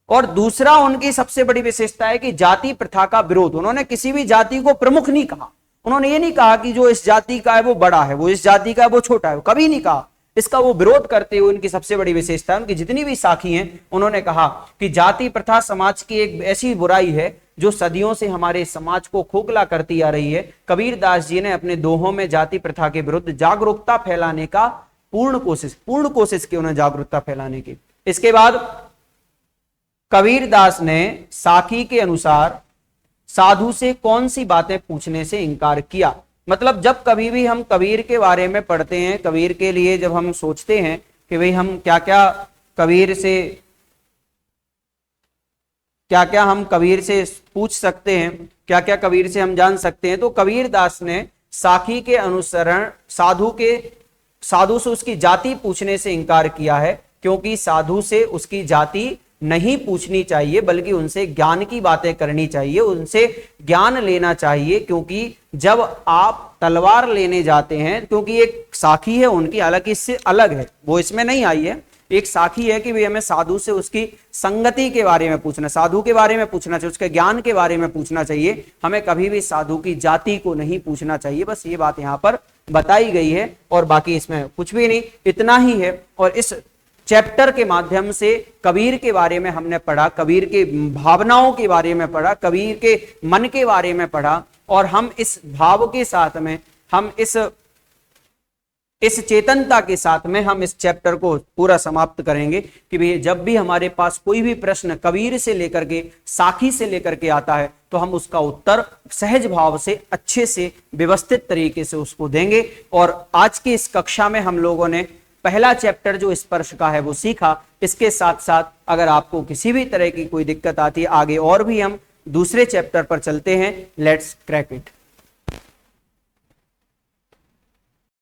और दूसरा उनकी सबसे बड़ी विशेषता है कि जाति प्रथा का विरोध। उन्होंने किसी भी जाति को प्रमुख नहीं कहा, उन्होंने ये नहीं कहा कि जो इस जाति का है वो बड़ा है, वो इस जाति का है वो छोटा है, कभी नहीं कहा। इसका वो विरोध करते हुए उनकी सबसे बड़ी विशेषता है, उनकी जितनी भी साखी हैं, उन्होंने कहा कि जाति प्रथा समाज की एक ऐसी बुराई है जो सदियों से हमारे समाज को खोखला करती आ रही है। कबीर दास जी ने अपने दोहों में जाति प्रथा के विरुद्ध जागरूकता फैलाने का पूर्ण कोशिश की, उन्हें जागरूकता फैलाने की। इसके बाद कबीर दास ने साखी के अनुसार साधु से कौन सी बातें पूछने से इनकार किया। मतलब जब कभी भी हम कबीर के बारे में पढ़ते हैं, कबीर के लिए जब हम सोचते हैं कि भाई हम क्या क्या कबीर से पूछ सकते हैं, क्या क्या कबीर से हम जान सकते हैं, तो कबीर दास ने साखी के अनुसरण साधु से उसकी जाति पूछने से इनकार किया है, क्योंकि साधु से उसकी जाति नहीं पूछनी चाहिए, बल्कि उनसे ज्ञान की बातें करनी चाहिए, उनसे ज्ञान लेना चाहिए। क्योंकि जब आप तलवार लेने जाते हैं, क्योंकि एक साखी है उनकी, हालांकि इससे अलग है, वो इसमें नहीं आई है, एक साखी है कि भाई हमें साधु से उसकी संगति के बारे में पूछना, साधु के बारे में पूछना चाहिए, उसके ज्ञान के बारे में पूछना चाहिए, हमें कभी भी साधु की जाति को नहीं पूछना चाहिए। बस ये बात यहाँ पर बताई गई है और बाकी इसमें कुछ भी नहीं, इतना ही है। और इस चैप्टर के माध्यम से कबीर के बारे में हमने पढ़ा, कबीर के भावनाओं के बारे में पढ़ा, कबीर के मन के बारे में पढ़ा, और हम इस भाव के साथ में, हम इस चेतनता के साथ में हम इस चैप्टर को पूरा समाप्त करेंगे कि भाई जब भी हमारे पास कोई भी प्रश्न कबीर से लेकर के, साखी से लेकर के आता है, तो हम उसका उत्तर सहज भाव से, अच्छे से, व्यवस्थित तरीके से उसको देंगे। और आज की इस कक्षा में हम लोगों ने पहला चैप्टर जो स्पर्श का है वो सीखा। इसके साथ साथ अगर आपको किसी भी तरह की कोई दिक्कत आती है, आगे और भी हम दूसरे चैप्टर पर चलते हैं। Let's crack it.